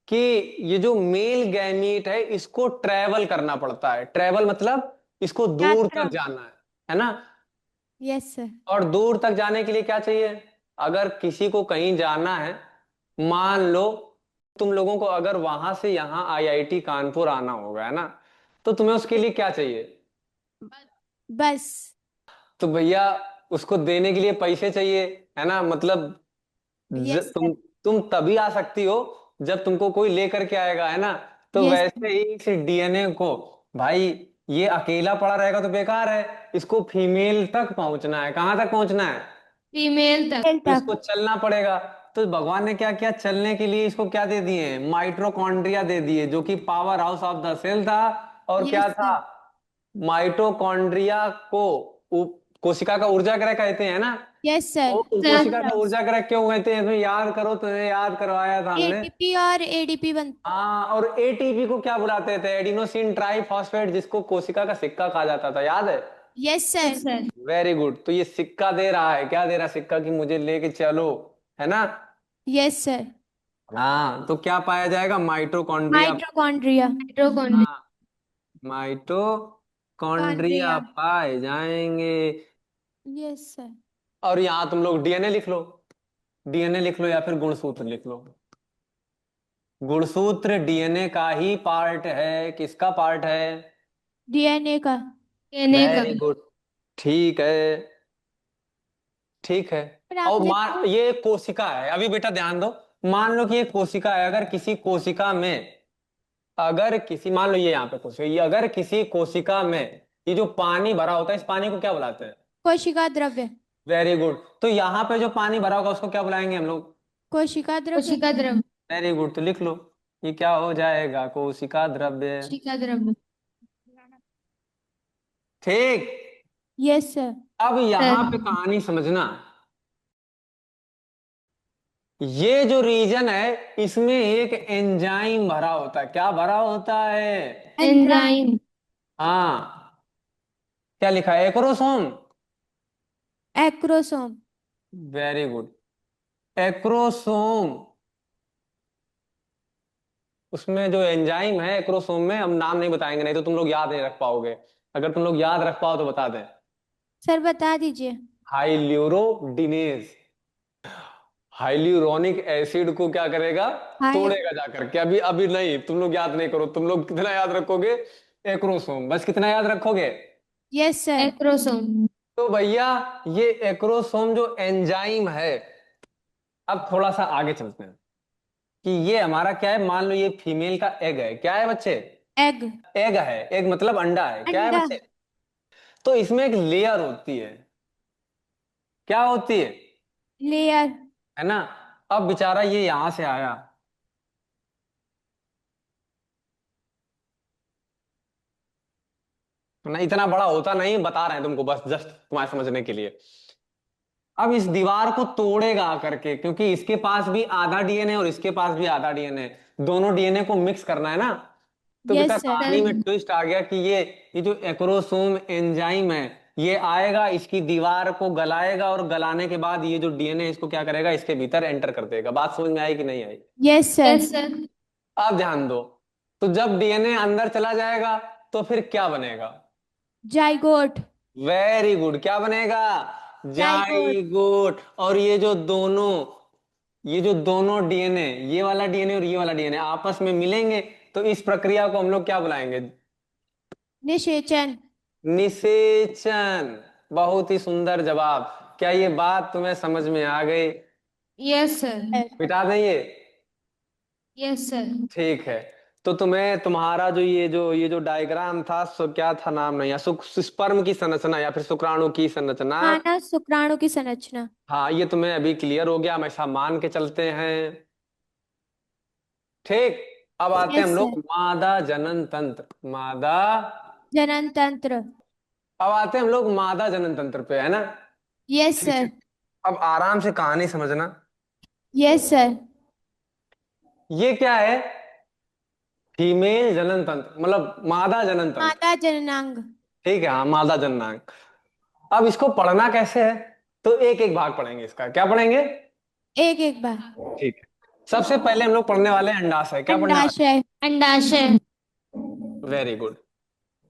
कि ये जो मेल गैमीट है इसको ट्रेवल करना पड़ता है। ट्रेवल मतलब इसको दूर यात्रा। तक जाना है ना। Yes sir. और दूर तक जाने के लिए क्या चाहिए? अगर किसी को कहीं जाना है, मान लो तुम लोगों को अगर वहां से यहाँ आईआईटी कानपुर आना होगा, है ना, तो तुम्हें उसके लिए क्या चाहिए? बस। तो भैया उसको देने के लिए पैसे चाहिए, है ना, मतलब यस सर। तुम तभी आ सकती हो जब तुमको कोई लेकर के आएगा, है ना। तो यस वैसे ही इस डीएनए को, भाई ये अकेला पड़ा रहेगा तो बेकार है, इसको फीमेल तक पहुंचना है। कहाँ तक पहुंचना है? फीमेल तक। सेल तो तक। इसको चलना पड़ेगा। तो भगवान ने क्या किया, चलने के लिए इसको क्या दे दिए? माइटोकॉन्ड्रिया दे दिए, जो कि power house of the cell था। और क्या यस था? सर। माइटोकॉन्ड्रिया को कोशिका का ऊर्जा गृह कहते हैं ना। Yes sir. वो सर। कोशिका का ऊर्जा गृह क्यों कहते हैं? तुम्हें याद करो, तुम्हें याद करवाया था हमने। एटीपी और एडीपी बनता। हाँ, और एटीपी को क्या बुलाते थे? एडिनोसिन ट्राइफॉस्फेट, जिसको कोशिका का सिक्का कहा जाता था, याद है? Yes sir. Sir. Very good. तो ये सिक्का दे रहा है, क्या दे रहा है? सिक्का कि मुझे लेके चलो, है ना। Yes sir. हाँ, तो क्या पाया जाएगा? माइटोकॉन्ड्रिया। माइटोकॉन्ड्रिया। माइटोकॉन्ड्रिया। हाँ, माइटोकॉन्ड्रिया कॉन्ड्रिया। पाए जाएंगे। Yes sir. और यहाँ तुम लोग डीएनए लिख लो, डीएनए लिख लो या फिर गुणसूत्र लिख लो। गुणसूत्र डीएनए का ही पार्ट है। किसका पार्ट है? डीएनए का। कहने का। Very good. ठीक है, ठीक है। पर और आपने मान ये एक कोशिका है, अभी बेटा ध्यान दो। मान लो कि ये कोशिका है, अगर किसी कोशिका में, अगर किसी, मान लो ये यहाँ पे कोशिका, ये अगर किसी कोशिका में ये जो पानी भरा होता है, इस पानी को क्या बुलाते हैं? कोशिका द्रव्य। Very good. तो यहाँ पे जो पानी भरा होगा उसको क्या बुलाएंगे हम लोग? कोशिका द्रव्य। कोशिका द्रव्य। Very good. तो लिख लो, ये क्या हो जाएगा? कोशिका द्रव्य। कोशिका द्रव्य। ठीक। Yes sir. अब यहाँ पे सर। कहानी समझना। ये जो रीजन है इसमें एक एंजाइम भरा होता है। क्या भरा होता है? एंजाइम। हाँ, क्या लिखा है? Acrosome. Acrosome. Very good. Acrosome, उसमें जो एंजाइम है एक्रोसोम में, हम नाम नहीं बताएंगे, नहीं तो तुम लोग याद नहीं रख पाओगे। अगर तुम लोग याद रख पाओ तो बता दें। सर बता दीजिए। हाइल्यूरोडिनेज। हाइल्यूरोनिक एसिड को क्या करेगा? हाय। तोड़ेगा जाकर के। अभी अभी नहीं, तुम लोग याद नहीं करो। तुम लोग कितना याद रखोगे? एक्रोसोम, बस कितना याद रखोगे? Yes sir. एक्रोसोम। तो भैया ये एक्रोसोम जो एंजाइम है, अब थोड़ा सा आगे चलते हैं कि ये हमारा क्या है। मान लो ये फीमेल का एग है। क्या है बच्चे? एग। एग है। एग मतलब अंडा है। क्या है अंडा। बच्चे? तो इसमें एक लेयर होती है। क्या होती है? लेयर। है ना। अब बेचारा ये यहां से आया, ना इतना बड़ा होता नहीं, बता रहे हैं तुमको बस जस्ट तुम्हारे समझने के लिए। अब इस दीवार को तोड़ेगा आकर के, क्योंकि इसके पास भी आधा डीएनए और इसके पास भी आधा डीएनए, दोनों डीएनए को मिक्स करना है ना। तो बेटा यस सर। कहानी में ट्विस्ट आ गया कि ये जो एक्रोसोम एंजाइम है, ये आएगा, इसकी दीवार को गलाएगा, और गलाने के बाद ये जो डीएनए इसको क्या करेगा? इसके भीतर एंटर कर देगा। बात समझ में आई कि नहीं आई? Yes sir. Yes sir. अब ध्यान दो। तो जब डीएनए अंदर चला जाएगा तो फिर क्या बनेगा? जाइगोट। Very good. क्या बनेगा? जाइगोट। जाइगोट। और ये जो दोनों डीएनए, ये वाला डीएनए और ये वाला डीएनए आपस में मिलेंगे, तो इस प्रक्रिया को हम लोग क्या बुलाएंगे? निषेचन। निषेचन। बहुत ही सुंदर जवाब। क्या ये बात तुम्हें समझ में आ गई? Yes sir. मिटा दें ये? Yes sir. ठीक है। तो तुम्हें तुम्हारा जो डायग्राम था, सो क्या था नाम? नहीं, या स्पर्म की संरचना या फिर शुक्राणु की संरचना। मानव शुक्राणु की संरचना। हाँ, ये तुम्हें अभी क्लियर हो गया, हम ऐसा मान के चलते हैं। ठीक। अब आते हैं यस हम लोग सर। मादा जनन तंत्र। मादा, जनन तंत्र। अब आते हैं हम लोग मादा जनन तंत्र पे, है ना। यस ठीक सर। है। अब आराम से कहानी समझना। Yes sir. ये क्या है? फीमेल जनन तंत्र, मतलब मादा जनन तंत्र। मादा जननांग। ठीक है, हाँ, मादा जननांग। अब इसको पढ़ना कैसे है? तो एक एक भाग पढ़ेंगे इसका। क्या पढ़ेंगे? एक एक बार। ठीक है। सबसे पहले हम लोग पढ़ने वाले हैं अंडाशय। क्या पढ़ने वाले? अंडाशय। अंडाशय। Very good.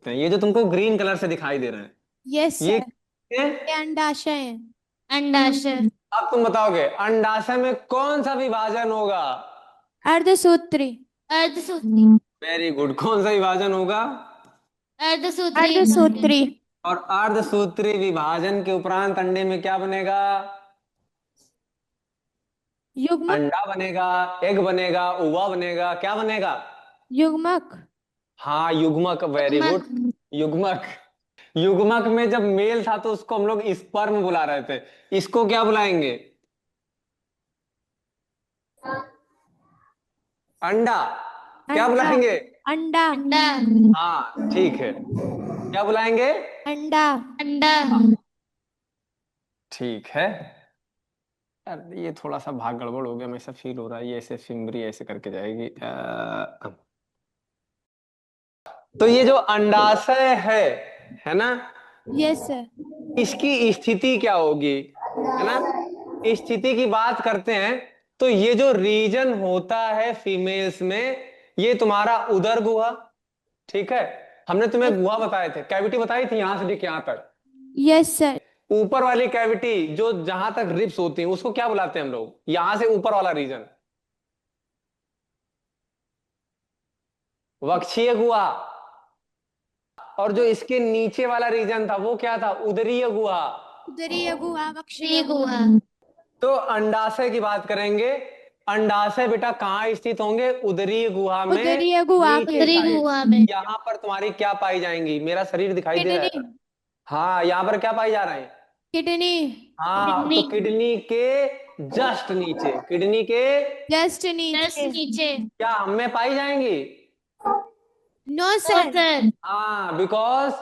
ये जो तुमको ग्रीन कलर से दिखाई दे रहे हैं, यस ये सर। क्या है? ये अंडाशय है। अंडाशय। अब तुम बताओगे अंडाशय में कौन सा विभाजन होगा? अर्धसूत्री। अर्धसूत्री। Very good. कौन सा विभाजन होगा? अर्धसूत्री। अर्धसूत्री। और अर्धसूत्री विभाजन के उपरांत अंडे में क्या बनेगा? युग्मक। अंडा बनेगा, एग बनेगा, उवा बनेगा, क्या बनेगा? युग्मक। हाँ, युग्मक। Very good. युग्मक। युग्मक में जब मेल था तो उसको हम लोग स्पर्म बुला रहे थे, इसको क्या बुलाएंगे? अंडा। क्या अंडा। बुलाएंगे? अंडा। अंडा। हाँ, ठीक है। क्या बुलाएंगे? अंडा। अंडा। ठीक है। यार ये थोड़ा सा भाग गड़बड़ हो गया, मैं ऐसा फील हो रहा है, ये ऐसे फिमरी ऐसे करके जाएगी। तो ये जो अंडाशय है ना, यस सर। इसकी स्थिति क्या होगी, है ना? स्थिति की बात करते हैं तो ये जो रीजन होता है फीमेल्स में, ये तुम्हारा उदर गुहा, ठीक है? हमने तुम्हें गुहा बताए थे, कैविटी बताई थी, यहां से लेके यहां तक। Yes sir. ऊपर वाली कैविटी जो जहां तक रिब्स होती हैं उसको क्या बुलाते हैं हम लोग, यहां से ऊपर वाला रीजन? वक्षीय गुहा। और जो इसके नीचे वाला रीजन था वो क्या था? उदरीय गुहा। उदरीय गुहा। श्री वक्षीय गुहा। तो अंडाशय की बात करेंगे। अंडाशय बेटा कहाँ स्थित होंगे? उदरीय गुहा में, उदरीय गुहा नीचे के। उत्तरी साइड। गुहा में। यहाँ पर तुम्हारी क्या पाई जाएंगी? मेरा शरीर दिखाई दे रहा किडनी। है? हाँ, यहाँ पर क्या पाई जा रहे हैं? किडनी। हाँ, तो किडनी। किडनी के जस्ट नीचे, किडनी के जस्ट जस्ट नीचे। नीचे। क्या हम में पाई जाएंगी? नो ओ सर। सर। हाँ, बिकॉज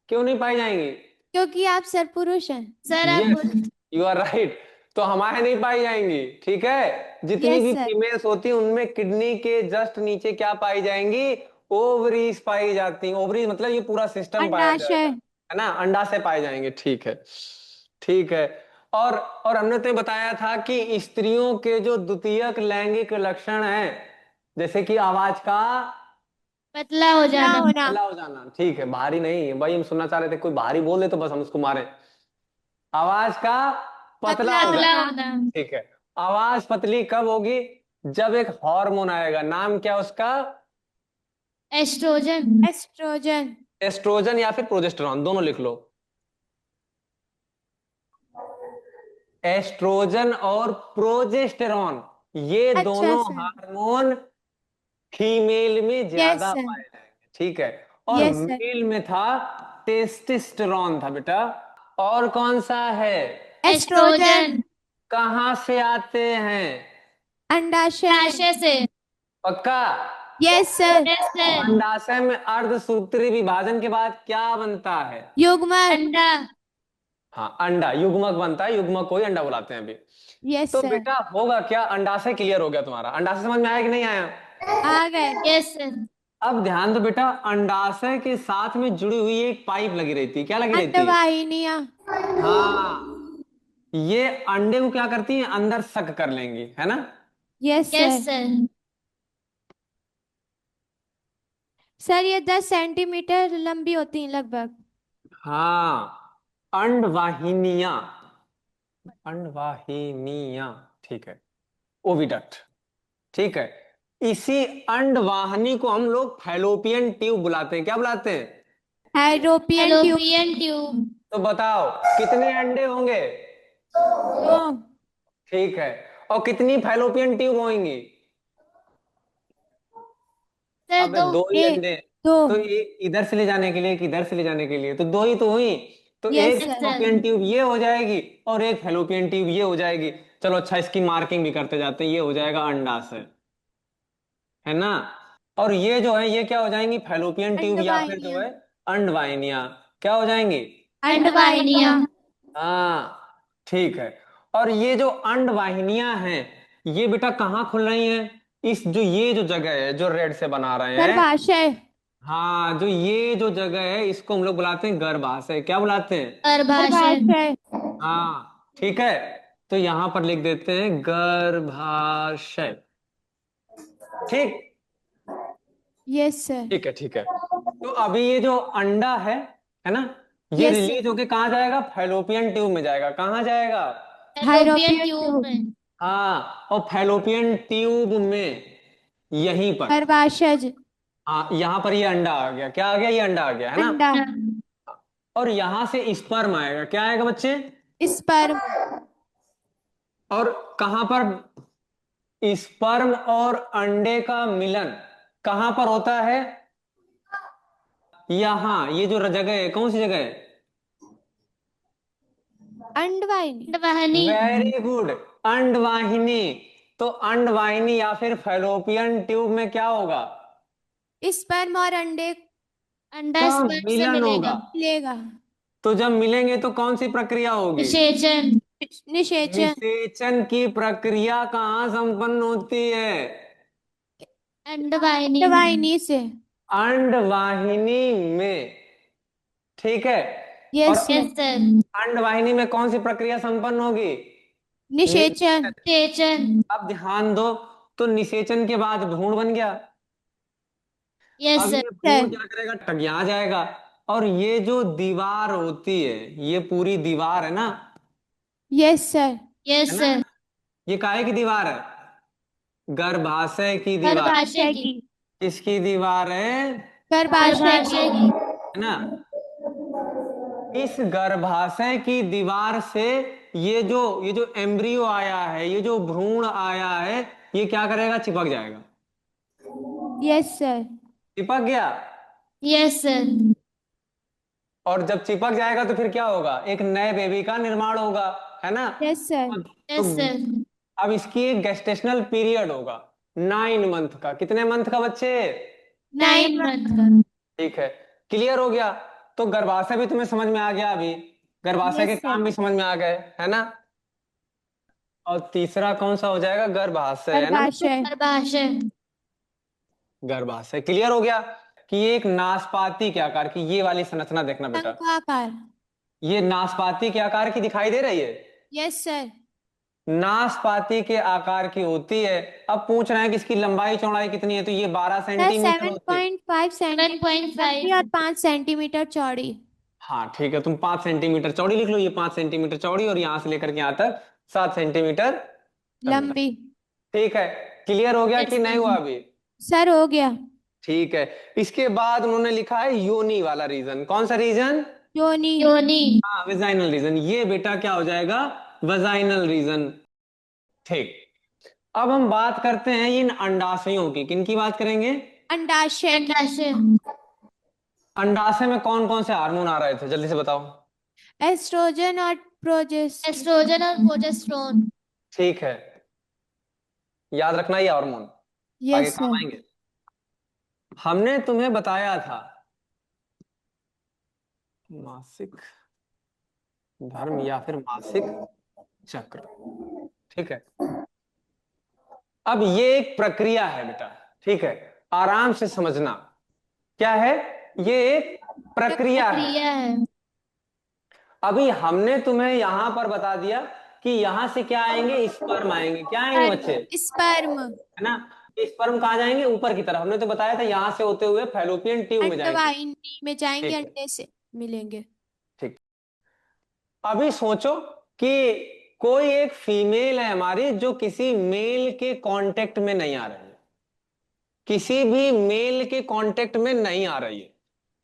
क्यों नहीं पाई जाएंगी? क्योंकि आप सर पुरुष हैं। सर आप यस, यू आर राइट। तो हमारे नहीं पाई जाएंगी, ठीक है? जितनी यस भी सर। फीमेल्स होती हैं उनमें किडनी के जस्ट नीचे क्या पाई जाएंगी? ओवरीज पाई जाती हैं। ओवरीज मतलब ये पूरा सिस्टम पाया अंडाशय। जाएगा, है ना? अंडा से पाए जाएंगे, ठीक है। ठीक है। और हमने तुम्हें बताया था कि स्त्रियों के जो द्वितीयक लैंगिक लक्षण हैं, जैसे कि आवाज का पतला हो पतला जाना। होना। पतला हो जाना, ठीक है, भारी नहीं भाई, हम सुनना चाह रहे थे कोई भारी बोल दे तो बस हम उसको मारे। आवाज का पतला हो पतला जाना, होना। ठीक है। आवाज पतली कब होगी? जब एक हार्मोन आएगा, नाम क्या उसका? एस्ट्रोजन। एस्ट्रोजन। एस्ट्रोजन या फिर प्रोजेस्टेरॉन, दोनों लिख लो। एस्ट्रोजन और प्रोजेस्टेरॉन, ये अच्छा दोनों सर। हार्मोन फीमेल में यस ज्यादा सर। पाए जाएंगे, ठीक है? और यस सर। मेल में था टेस्टोस्टेरोन था बेटा। और कौन सा है? एस्ट्रोजन। कहाँ से आते हैं? अंडाशय में। अंडाशय से। पक्का? Yes sir. Yes sir. अंडाशय में अर्धसूत्री विभाजन के बाद क्या बनता है? युग्मक। अंडा। हाँ, अंडा। युग्मक बनता है, युग्मक को ही अंडा बुलाते हैं अभी। यस तो सर। बेटा होगा क्या? अंडाशय क्लियर हो गया तुम्हारा? अंडाशय समझ में आया कि नहीं आया? आ गए। Yes sir. अब ध्यान दो बेटा, अंडाशय के साथ में जुड़ी हुई एक पाइप लगी रहती है, क्या लगी रहती है? अंडवाहिनियां। हाँ, ये अंडे को क्या करती हैं? अंदर सक कर लेंगी, है ना? Yes yes sir. Sir. Sir ये 10 सेंटीमीटर लंबी होती हैं लगभग। हाँ, अंडवाहिनियां। अंडवाहिनियां, ठीक है। ओविडक्ट, ठीक है। इसी अंडवाहिनी को हम लोग फैलोपियन ट्यूब बुलाते हैं, क्या बुलाते हैं? हैरोपियन ट्यूब। Fallopian tube. तो बताओ कितने अंडे होंगे? दो। ठीक है। और कितनी फैलोपियन ट्यूब होंगी? सर अब दो। दो ही एक। अंडे। दो। तो एक इधर से ले जाने के लिए, एक इधर से ले जाने के लिए, तो दो ही तो हुई। तो यस एक yes sir. Sir. Fallopian tube ये हो जाएगी और एक फैलोपियन ट्यूब ये हो जाएगी। चलो अच्छा, इसकी मार्किंग भी करते जाते हैं, ये हो जाएगा अंडाशय, है ना? और ये जो है ये क्या हो जाएंगी? फैलोपियन ट्यूब या फिर जो अंडवाहिनियां। है अंडवाहिनियां, क्या हो जाएंगी? अंडवाहिनियां। अंडवाहिनियां। हाँ, ठीक है। और ये जो अंडवाहिनियां हैं, ये बेटा कहाँ खुल रही हैं? इस जो ये जो जगह है जो रेड से बना रहे हैं, गर्भाशय। हाँ, जो ये जो जगह है इसको हम लोग बुलाते हैं गर्भाशय, क्या बुलाते हैं? गर्भाशय। गर्भाशय। हाँ, ठीक है। तो यहां पर लिख देते हैं गर्भाशय, ठीक। Yes sir. ठीक है, ठीक है। तो अभी ये जो अंडा है ना, ये यस रिलीज सर। होके कहाँ जाएगा? फैलोपियन ट्यूब में जाएगा। कहाँ जाएगा? फैलोपियन हैरोपियन ट्यूब ट्यूब। में। हाँ, और फैलोपियन ट्यूब में यहीं पर। गर्भाशय, हाँ, यहाँ पर ये अंडा आ गया, क्या आ गया, ये अंडा आ गया, है ना। अंडा, और यहां से स्पर्म आएगा, क्या आएगा बच्चे। स्पर्म, और कहां पर स्पर्म और अंडे का मिलन कहां पर होता है। यहाँ, ये जो जगह है, कौन सी जगह है। अंडवाहिनी, अंडवाहिनी, वेरी गुड, अंडवाहिनी। तो अंडवाहिनी या फिर फैलोपियन ट्यूब में क्या होगा, स्पर्म और अंडे अंडा का स्पर्म से मिलन मिलेगा। होगा। लेगा, तो जब मिलेंगे तो कौन सी प्रक्रिया होगी। निषेचन, निषेचन, निषेचन की प्रक्रिया कहाँ संपन्न होती है। अंडवाहिनी, अंडवाहिनी से। अंडवाहिनी में, ठीक है। और यस सर, यस सर, अंडवाहिनी में कौन सी प्रक्रिया संपन्न होगी। निषेचन, निषेचन, अब ध्यान दो, तो निषेचन के बाद भ्रूण बन गया। यस अब सर, ये भ्रूण क्या करेगा, टकरा जाएगा। और ये जो दीवार होती है, ये पूरी दीवार है ना, यस सर, यस है ना। सर, ये काहे की दीवार है, गर्भाशय की दीवार। गर्भाशय की, किसकी दीवार है, गर्भाशय गर्भाशय की, की, है ना। इस गर्भाशय की दीवार से ये जो एम्ब्रियो आया है, ये जो भ्रूण आया है, ये क्या करेगा, चिपक जाएगा। यस सर, चिपक गया। यस सर, और जब चिपक जाएगा तो फिर क्या होगा, एक नए बेबी का निर्माण होगा, है ना। यस सर, तो यस सर, अब इसकी एक गेस्टेशनल पीरियड होगा 9 मंथ का। कितने मंथ का बच्चे, 9 मंथ का, ठीक है, क्लियर हो गया। तो गर्भाशय भी तुम्हें समझ में आ गया अभी, गर्भाशय के यस सर, काम भी समझ में आ गए, है ना। और तीसरा कौन सा हो जाएगा, गर्भाशय, है ना। गर्भाशय, गर्भाशय, गर्भाशय क्लियर हो गया कि ये एक नाशपाती के आकार की, ये वाली संरचना देखना बेटा, शंक्वाकार, ये नाशपाती के आकार की दिखाई दे रही है, यस सर, नाशपाती के आकार की होती है। अब पूछ रहे हैं कि इसकी लंबाई चौड़ाई कितनी है, तो ये 12 सर सेंटीमीटर होती है। 7.5 सेंटीमीटर लंबी 7.5, और 5 सेंटीमीटर चौड़ी। हाँ ठीक है, तुम 5 सेंटीमीटर चौड़ी लिख लो, ये 5 सेंटीमीटर चौड़ी, और यहां से लेकर के यहां तक 7 सेंटीमीटर लंबा। लंबी। ठीक है, क्लियर हो गया यस कि नहीं सर, हुआ अभी। सर हो गया। ठीक है, इसके बाद उन्होंने लिखा है योनि वाला रीजन। कौन सा रीजन, योनि, योनि, हाँ वेजाइनल रीजन। ये बेटा क्या हो जाएगा, वेजाइनल रीजन। ठीक, अब हम बात करते हैं इन अंडाशयों की। किनकी बात करेंगे, अंडाशय, अंडाशय, अंडाशय में कौन कौन से हार्मोन आ रहे थे, जल्दी से बताओ। एस्ट्रोजन और प्रोजेस्टेरोन। एस्ट्रोजन और प्रोजेस्टेरोन, ठीक है, याद रखना ये हार्मोन आगे यस काम सर, आएंगे। हमने तुम्हें बताया था मासिक धर्म या फिर मासिक चक्र, ठीक है। अब ये एक प्रक्रिया है बेटा, ठीक है, आराम से समझना। क्या है, ये एक प्रक्रिया है। क्रिया है, अभी हमने तुम्हें यहां पर बता दिया कि यहां से क्या आएंगे, स्पर्म आएंगे। क्या आएंगे बच्चे, स्पर्म, है ना। स्पर्म कहाँ जाएंगे, ऊपर की तरफ। हमने तो बताया था यहां से होते हुए फैलोपियन ट्यूब में जाएंगे। अंडवाहिनी में जाएंगे, ठीक है, अंडे से मिलेंगे। ठीक। अभी सोचो कि कोई एक फीमेल है हमारी जो किसी मेल के कांटेक्ट में नहीं आ रही है, किसी भी मेल के कांटेक्ट में नहीं आ रही है,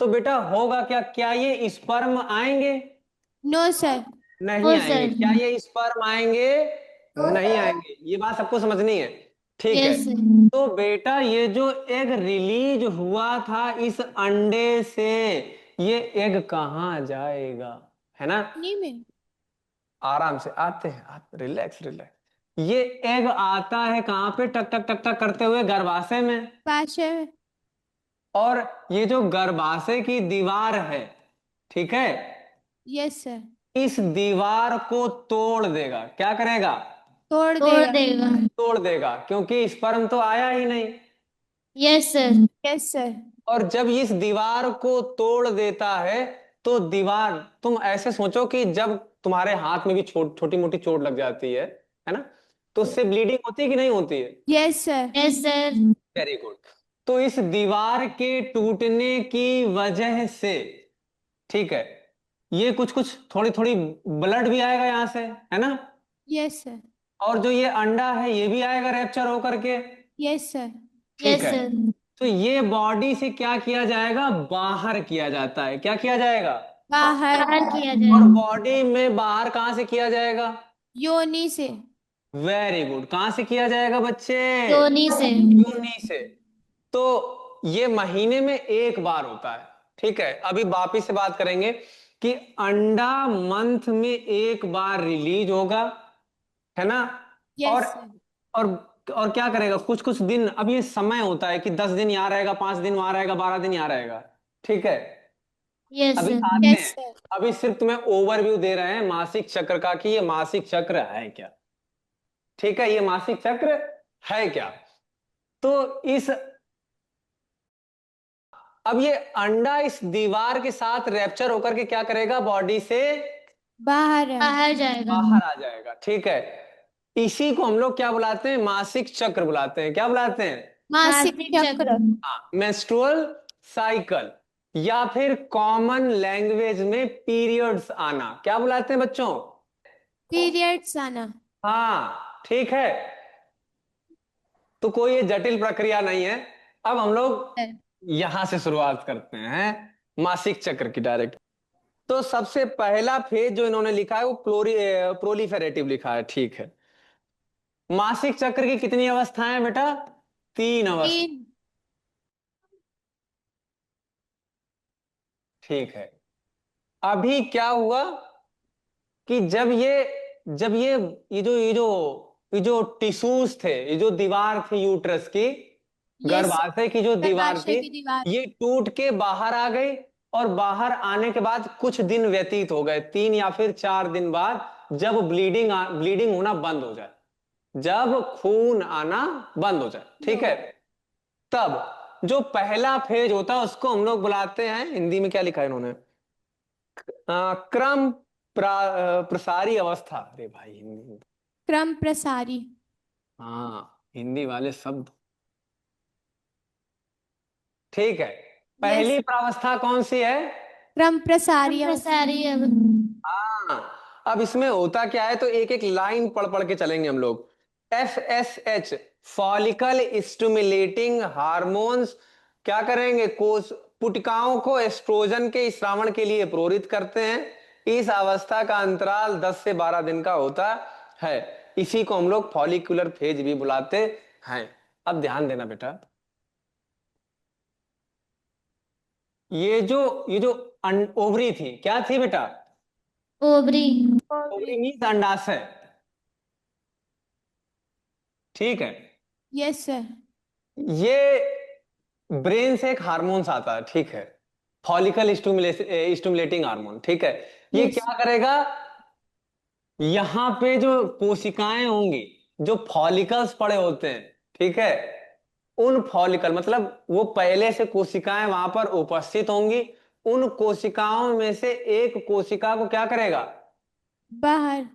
तो बेटा होगा क्या, क्या ये स्पर्म आएंगे, नो सर, नहीं ओ आएंगे। सर, क्या ये स्पर्म आएंगे, नहीं आएंगे। ये बात सबको समझनी है, ठीक है। यस सर, तो बेटा ये जो एग रिलीज हुआ था इस अंडे से, ये एग कहाँ जाएगा, है ना। नहीं में, आराम से आते हैं, रिलैक्स रिलैक्स। ये एग आता है कहाँ पे, टक टक टक टक करते हुए गर्भाशय में। गर्भाशय, और ये जो गर्भाशय की दीवार है, ठीक है, यस सर, इस दीवार को तोड़ देगा। क्या करेगा, तोड़ तोड़ देगा, देगा, तोड़ देगा, क्योंकि स्पर्म तो आया ही नहीं। यस सर, यस सर, और जब इस दीवार को तोड़ देता है, तो दीवार, तुम ऐसे सोचो कि जब तुम्हारे हाथ में भी छोटी मोटी चोट लग जाती है ना, तो उससे ब्लीडिंग होती है कि नहीं होती है। Yes sir, yes sir, very good. तो इस दीवार के टूटने की वजह से, ठीक है, ये कुछ कुछ थोड़ी थोड़ी ब्लड भी आएगा यहां से, है ना। यस सर, और जो ये अंडा है ये भी आएगा रैप्चर होकर के, यस सर, Yes, ठीक है, sir. तो ये बॉडी से क्या किया जाएगा, बाहर किया जाता है। क्या किया जाएगा, बाहर, बाहर किया और जाएगा. बॉडी में बाहर कहाँ से किया जाएगा, योनि से। वेरी गुड, कहाँ से किया जाएगा बच्चे, योनि से. योनि से। तो ये महीने में एक बार होता है। ठीक है, अभी वापिस से बात करेंगे कि अंडा मंथ में एक बार रिलीज होगा, है ना। और यस सर। और और क्या करेगा, कुछ कुछ दिन, अब ये समय होता है कि 10 दिन यहाँ रहेगा, 5 दिन वहां रहेगा, 12 दिन यहाँ रहेगा। ठीक है, Yes, अभी sir. आते यस हैं, सर। अभी सिर्फ तुम्हें ओवरव्यू दे रहे हैं मासिक चक्र का कि ये मासिक चक्र है क्या। ठीक है, ये मासिक चक्र है क्या। तो इस अब ये अंडा इस दीवार के साथ रैप्चर होकर के क्या करेगा, बॉडी से बाहर है। बाहर जाएगा. बाहर आ जाएगा। ठीक है, इसी को हम लोग क्या बुलाते हैं, मासिक चक्र बुलाते हैं। क्या बुलाते हैं, मासिक मासिक चक्र। चक्र. मेंस्ट्रुअल साइकिल, या फिर कॉमन लैंग्वेज में पीरियड्स आना। क्या बुलाते हैं बच्चों, पीरियड्स आना। हाँ ठीक है। तो कोई ये जटिल प्रक्रिया नहीं है। अब हम लोग यहां से शुरुआत करते हैं मासिक चक्र की डायरेक्ट। तो सबसे पहला फेज जो इन्होंने लिखा है वो प्रोलिफेरेटिव लिखा है। ठीक है, मासिक चक्र की कितनी अवस्थाएं हैं बेटा, 3 अवस्था। 3। ठीक है, अभी क्या हुआ कि जब ये जो टिश्यूज थे, ये जो दीवार थी यूट्रस की, गर्भाशय की जो दीवार गर्भाशय थी, की दीवार। ये टूट के बाहर आ गई। और बाहर आने के बाद कुछ दिन व्यतीत हो गए, 3 या फिर 4 दिन बाद, जब ब्लीडिंग होना बंद हो जाए, जब खून आना बंद हो जाए। ठीक है, तब जो पहला फेज होता है उसको हम लोग बुलाते हैं, हिंदी में क्या लिखा है इन्होंने, क्रम प्रसारी अवस्था। अरे भाई हिंदी, क्रम प्रसारी। हाँ हिंदी वाले शब्द। ठीक है, पहली प्रावस्था कौन सी है, क्रम प्रसारी अवस्था। प्रसारी. हाँ। अब इसमें होता क्या है, तो एक एक लाइन पढ़ पढ़ के चलेंगे हम लोग। FSH, फॉलिकल स्टिमुलेटिंग हार्मोन्स, क्या करेंगे, कोष पुटिकाओं को एस्ट्रोजन के स्रावण के लिए प्रेरित करते हैं। इस अवस्था का अंतराल 10 से 12 दिन का होता है। इसी को हम लोग फॉलिकुलर फेज भी बुलाते हैं। अब ध्यान देना बेटा, ये जो ओवरी थी, क्या थी बेटा, ओवरी. ओवरी मीन्स अंडाशय। ठीक है, यस सर। ये ब्रेन से एक हार्मोन्स आता है। ठीक है, फॉलिकल स्टिमुलेटिंग हार्मोन। ठीक है, ये Yes. क्या करेगा, यहां पे जो कोशिकाएं होंगी, जो फॉलिकल्स पड़े होते हैं, ठीक है, उन फॉलिकल मतलब वो पहले से कोशिकाएं वहां पर उपस्थित होंगी। उन कोशिकाओं में से एक कोशिका को क्या करेगा, बाहर।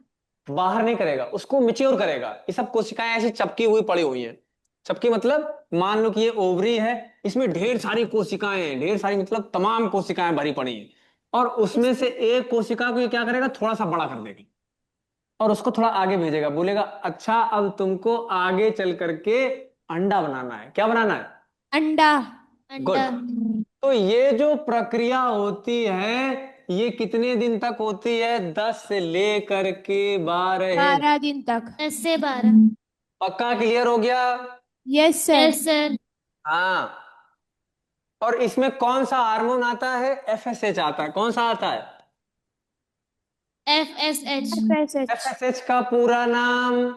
बाहर नहीं करेगा, उसको मिच्योर करेगा। ये सब कोशिकाएं ऐसी चपकी हुई पड़ी हुई हैं। चपकी मतलब मान लो कि ये ओवरी है, इसमें ढेर सारी कोशिकाएं हैं, ढेर सारी मतलब तमाम कोशिकाएं भरी पड़ी हैं। और उसमें से एक कोशिका को ये क्या करेगा, थोड़ा सा बड़ा कर देगा और उसको थोड़ा आगे भेजेगा, बोलेगा अच्छा अब तुमको आगे चल करके अंडा बनाना है। क्या बनाना है, अंडा। गुड। अंडा. तो ये जो प्रक्रिया होती है, ये कितने दिन तक होती है, 10 से लेकर के 12। 12 दिन तक। 10 से 12. पक्का, क्लियर हो गया, यस सर। Yes, sir. हाँ। और इसमें कौन सा हार्मोन आता है, FSH आता है। कौन सा आता है, FSH. FSH। FSH का पूरा नाम,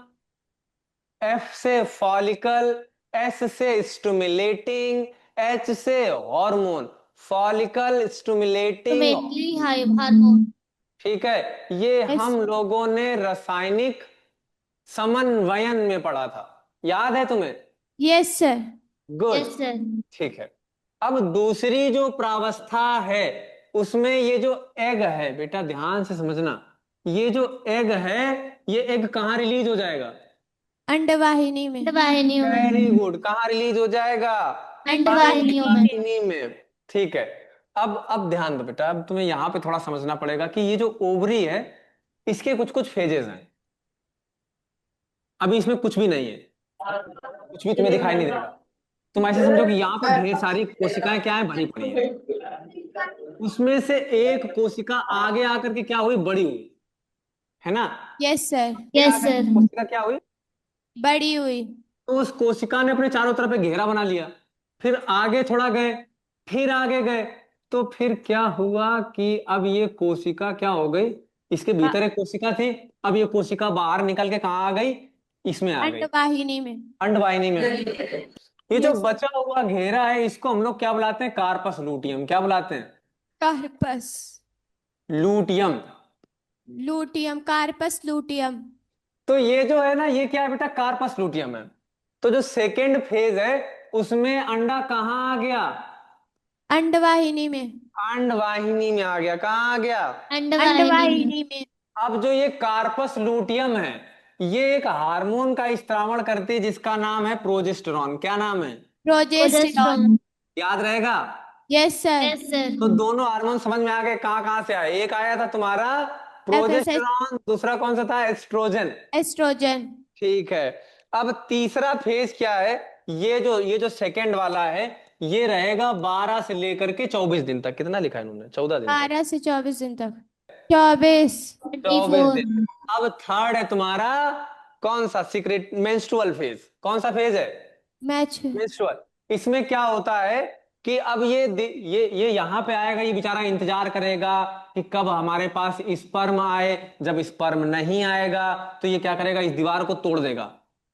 F से फॉलिकल, S से स्टिमुलेटिंग, H से hormone, follicle stimulating. Mainly high hormone. ठीक है, ये Yes. हम लोगों ने रासायनिक समन्वयन में पढ़ा था, याद है तुम्हें, yes sir. Good. Yes, sir. ठीक है, अब दूसरी जो प्रावस्था है, उसमें ये जो एग है बेटा, ध्यान से समझना, ये जो एग है, ये एग कहाँ रिलीज हो जाएगा, अंडवाहिनी में। अंडवाहिनियों में. वेरी गुड, कहाँ रिलीज हो जाएगा, अंडवाहिनियों में. अंडवाहिनी में। ठीक है, अब ध्यान दो बेटा, अब तुम्हें यहां पे थोड़ा समझना पड़ेगा कि ये जो ओवरी है, इसके कुछ कुछ फेजेस हैं। अभी इसमें कुछ भी नहीं है, कुछ भी तुम्हें दिखाई नहीं देगा। तुम ऐसे समझो कि यहाँ पर ढेर सारी कोशिकाएं क्या है, भरी पड़ी है। उसमें से एक कोशिका आगे आकर के क्या हुई, बड़ी हुई, है ना। Yes sir, yes sir. कोशिका क्या हुई, बड़ी हुई। तो उस कोशिका ने अपने चारों तरफ एक घेरा बना लिया। फिर आगे थोड़ा गए, फिर आगे गए, तो फिर क्या हुआ कि अब ये कोशिका क्या हो गई, इसके भीतर एक कोशिका थी, अब ये कोशिका बाहर निकल के कहाँ आ गई, इसमें आ गई, अंडवाहिनी में। अंडवाहिनी में। ये जो Yes. बचा हुआ घेरा है, इसको हम लोग क्या बुलाते हैं, कार्पस लूटियम। क्या बुलाते हैं, corpus luteum. Luteum, corpus luteum. तो ये जो है ना, ये क्या है बेटा, कार्पस लूटियम है। तो जो सेकेंड फेज है, उसमें अंडा कहाँ आ गया, अंडवाहिनी में। अंडवाहिनी में आ गया। कहाँ आ गया, अंडवाहिनी में। अंडवाहिनी में। अब जो ये कार्पस लूटियम है, ये एक हार्मोन का स्त्रावण करती है जिसका नाम है प्रोजेस्टेरॉन। क्या नाम है, प्रोजेस्टेरॉन। प्रोजेस्टेरॉन। याद रहेगा। Yes sir. Yes sir. तो दोनों हार्मोन समझ में आ गए, कहाँ कहाँ से आए। एक आया था तुम्हारा FSH, प्रोजेस्टेरॉन, दूसरा कौन सा था, एस्ट्रोजन। एस्ट्रोजन। ठीक है। अब तीसरा फेज क्या है, ये जो सेकंड वाला है, ये रहेगा 12 से लेकर के 24 दिन तक। कितना लिखा है इन्होंने, 14 दिन तक, 12 से 24 दिन तक। 24। 24 24। दिन। अब थर्ड है तुम्हारा कौन सा, सीक्रेट मेंस्ट्रुअल फेज। कौन सा फेज है, मैच। मेंस्ट्रुअल। इसमें क्या होता है कि अब ये यहाँ पे आएगा, ये बेचारा इंतजार करेगा कि कब हमारे पास स्पर्म आए। जब स्पर्म नहीं आएगा तो ये क्या करेगा, इस दीवार को तोड़ देगा,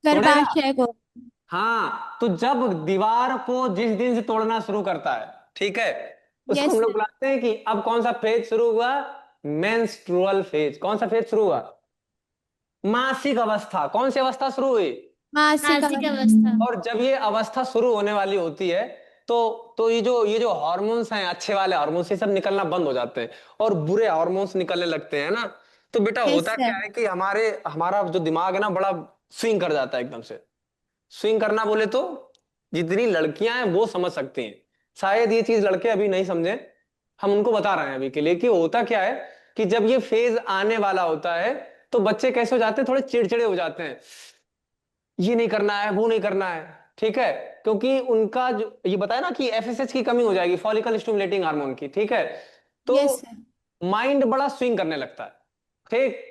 तोड़ेगा। गर्भाशय को। हाँ, तो जब दीवार को जिस दिन से तोड़ना शुरू करता है, ठीक है, उसको यस हम लोग सर। बुलाते हैं कि अब कौन सा फेज शुरू हुआ, मेंस्ट्रुअल फेज। कौन सा फेज शुरू हुआ, मासिक अवस्था। कौन सी अवस्था शुरू हुई, मासिक मासिक अवस्था। अवस्था। और जब ये अवस्था शुरू होने वाली होती है, तो ये जो हार्मोन्स हैं, अच्छे वाले हार्मोन्स, ये सब निकलना बंद हो जाते हैं और बुरे हार्मोन्स निकलने लगते हैं ना। तो बेटा यस होता क्या सर। है कि हमारा जो दिमाग है ना, बड़ा स्विंग कर जाता है एकदम से। स्विंग करना बोले तो जितनी लड़कियां हैं वो समझ सकती हैं, शायद ये चीज लड़के अभी नहीं समझे। हम उनको बता रहे हैं अभी के लिए कि होता क्या है कि जब ये फेज आने वाला होता है, तो बच्चे कैसे हो जाते हैं, थोड़े चिड़चिड़े हो जाते हैं, ये नहीं करना है, वो नहीं करना है, ठीक है। क्योंकि उनका जो ये बताया ना कि एफएसएच की कमी हो जाएगी, फॉलिकल स्टिमुलेटिंग हार्मोन की, ठीक है। तो यस सर। माइंड बड़ा स्विंग करने लगता है, ठीक।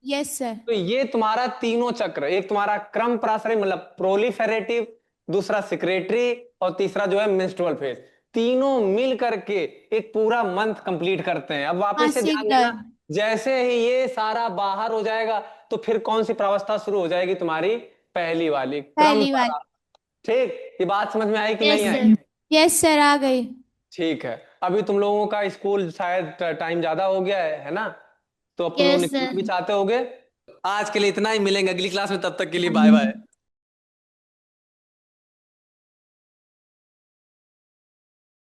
Yes sir. तो ये तुम्हारा तीनों चक्र, एक तुम्हारा क्रम प्रासरी मतलब प्रोलिफेरेटिव, दूसरा सिक्रेटरी, और तीसरा जो है मेंस्ट्रुअल फेज, तीनों मिल करके एक पूरा मंथ कंप्लीट करते हैं। अब वापस से मासिक ध्यान दर। देना, जैसे ही ये सारा बाहर हो जाएगा, तो फिर कौन सी प्रावस्था शुरू हो जाएगी, तुम्हारी पहली वाली, क्रम पहली वाला। वाली। ठीक, ये बात समझ में आई कि यस नहीं आई। सर। यस सर, आ गई। ठीक है। अभी तुम लोगों का स्कूल शायद टाइम ज्यादा हो गया है ना, तो अब तुम लोग यस निकलना सर। भी चाहते होगे। आज के लिए इतना ही, मिलेंगे अगली क्लास में, तब तक के लिए बाय बाय।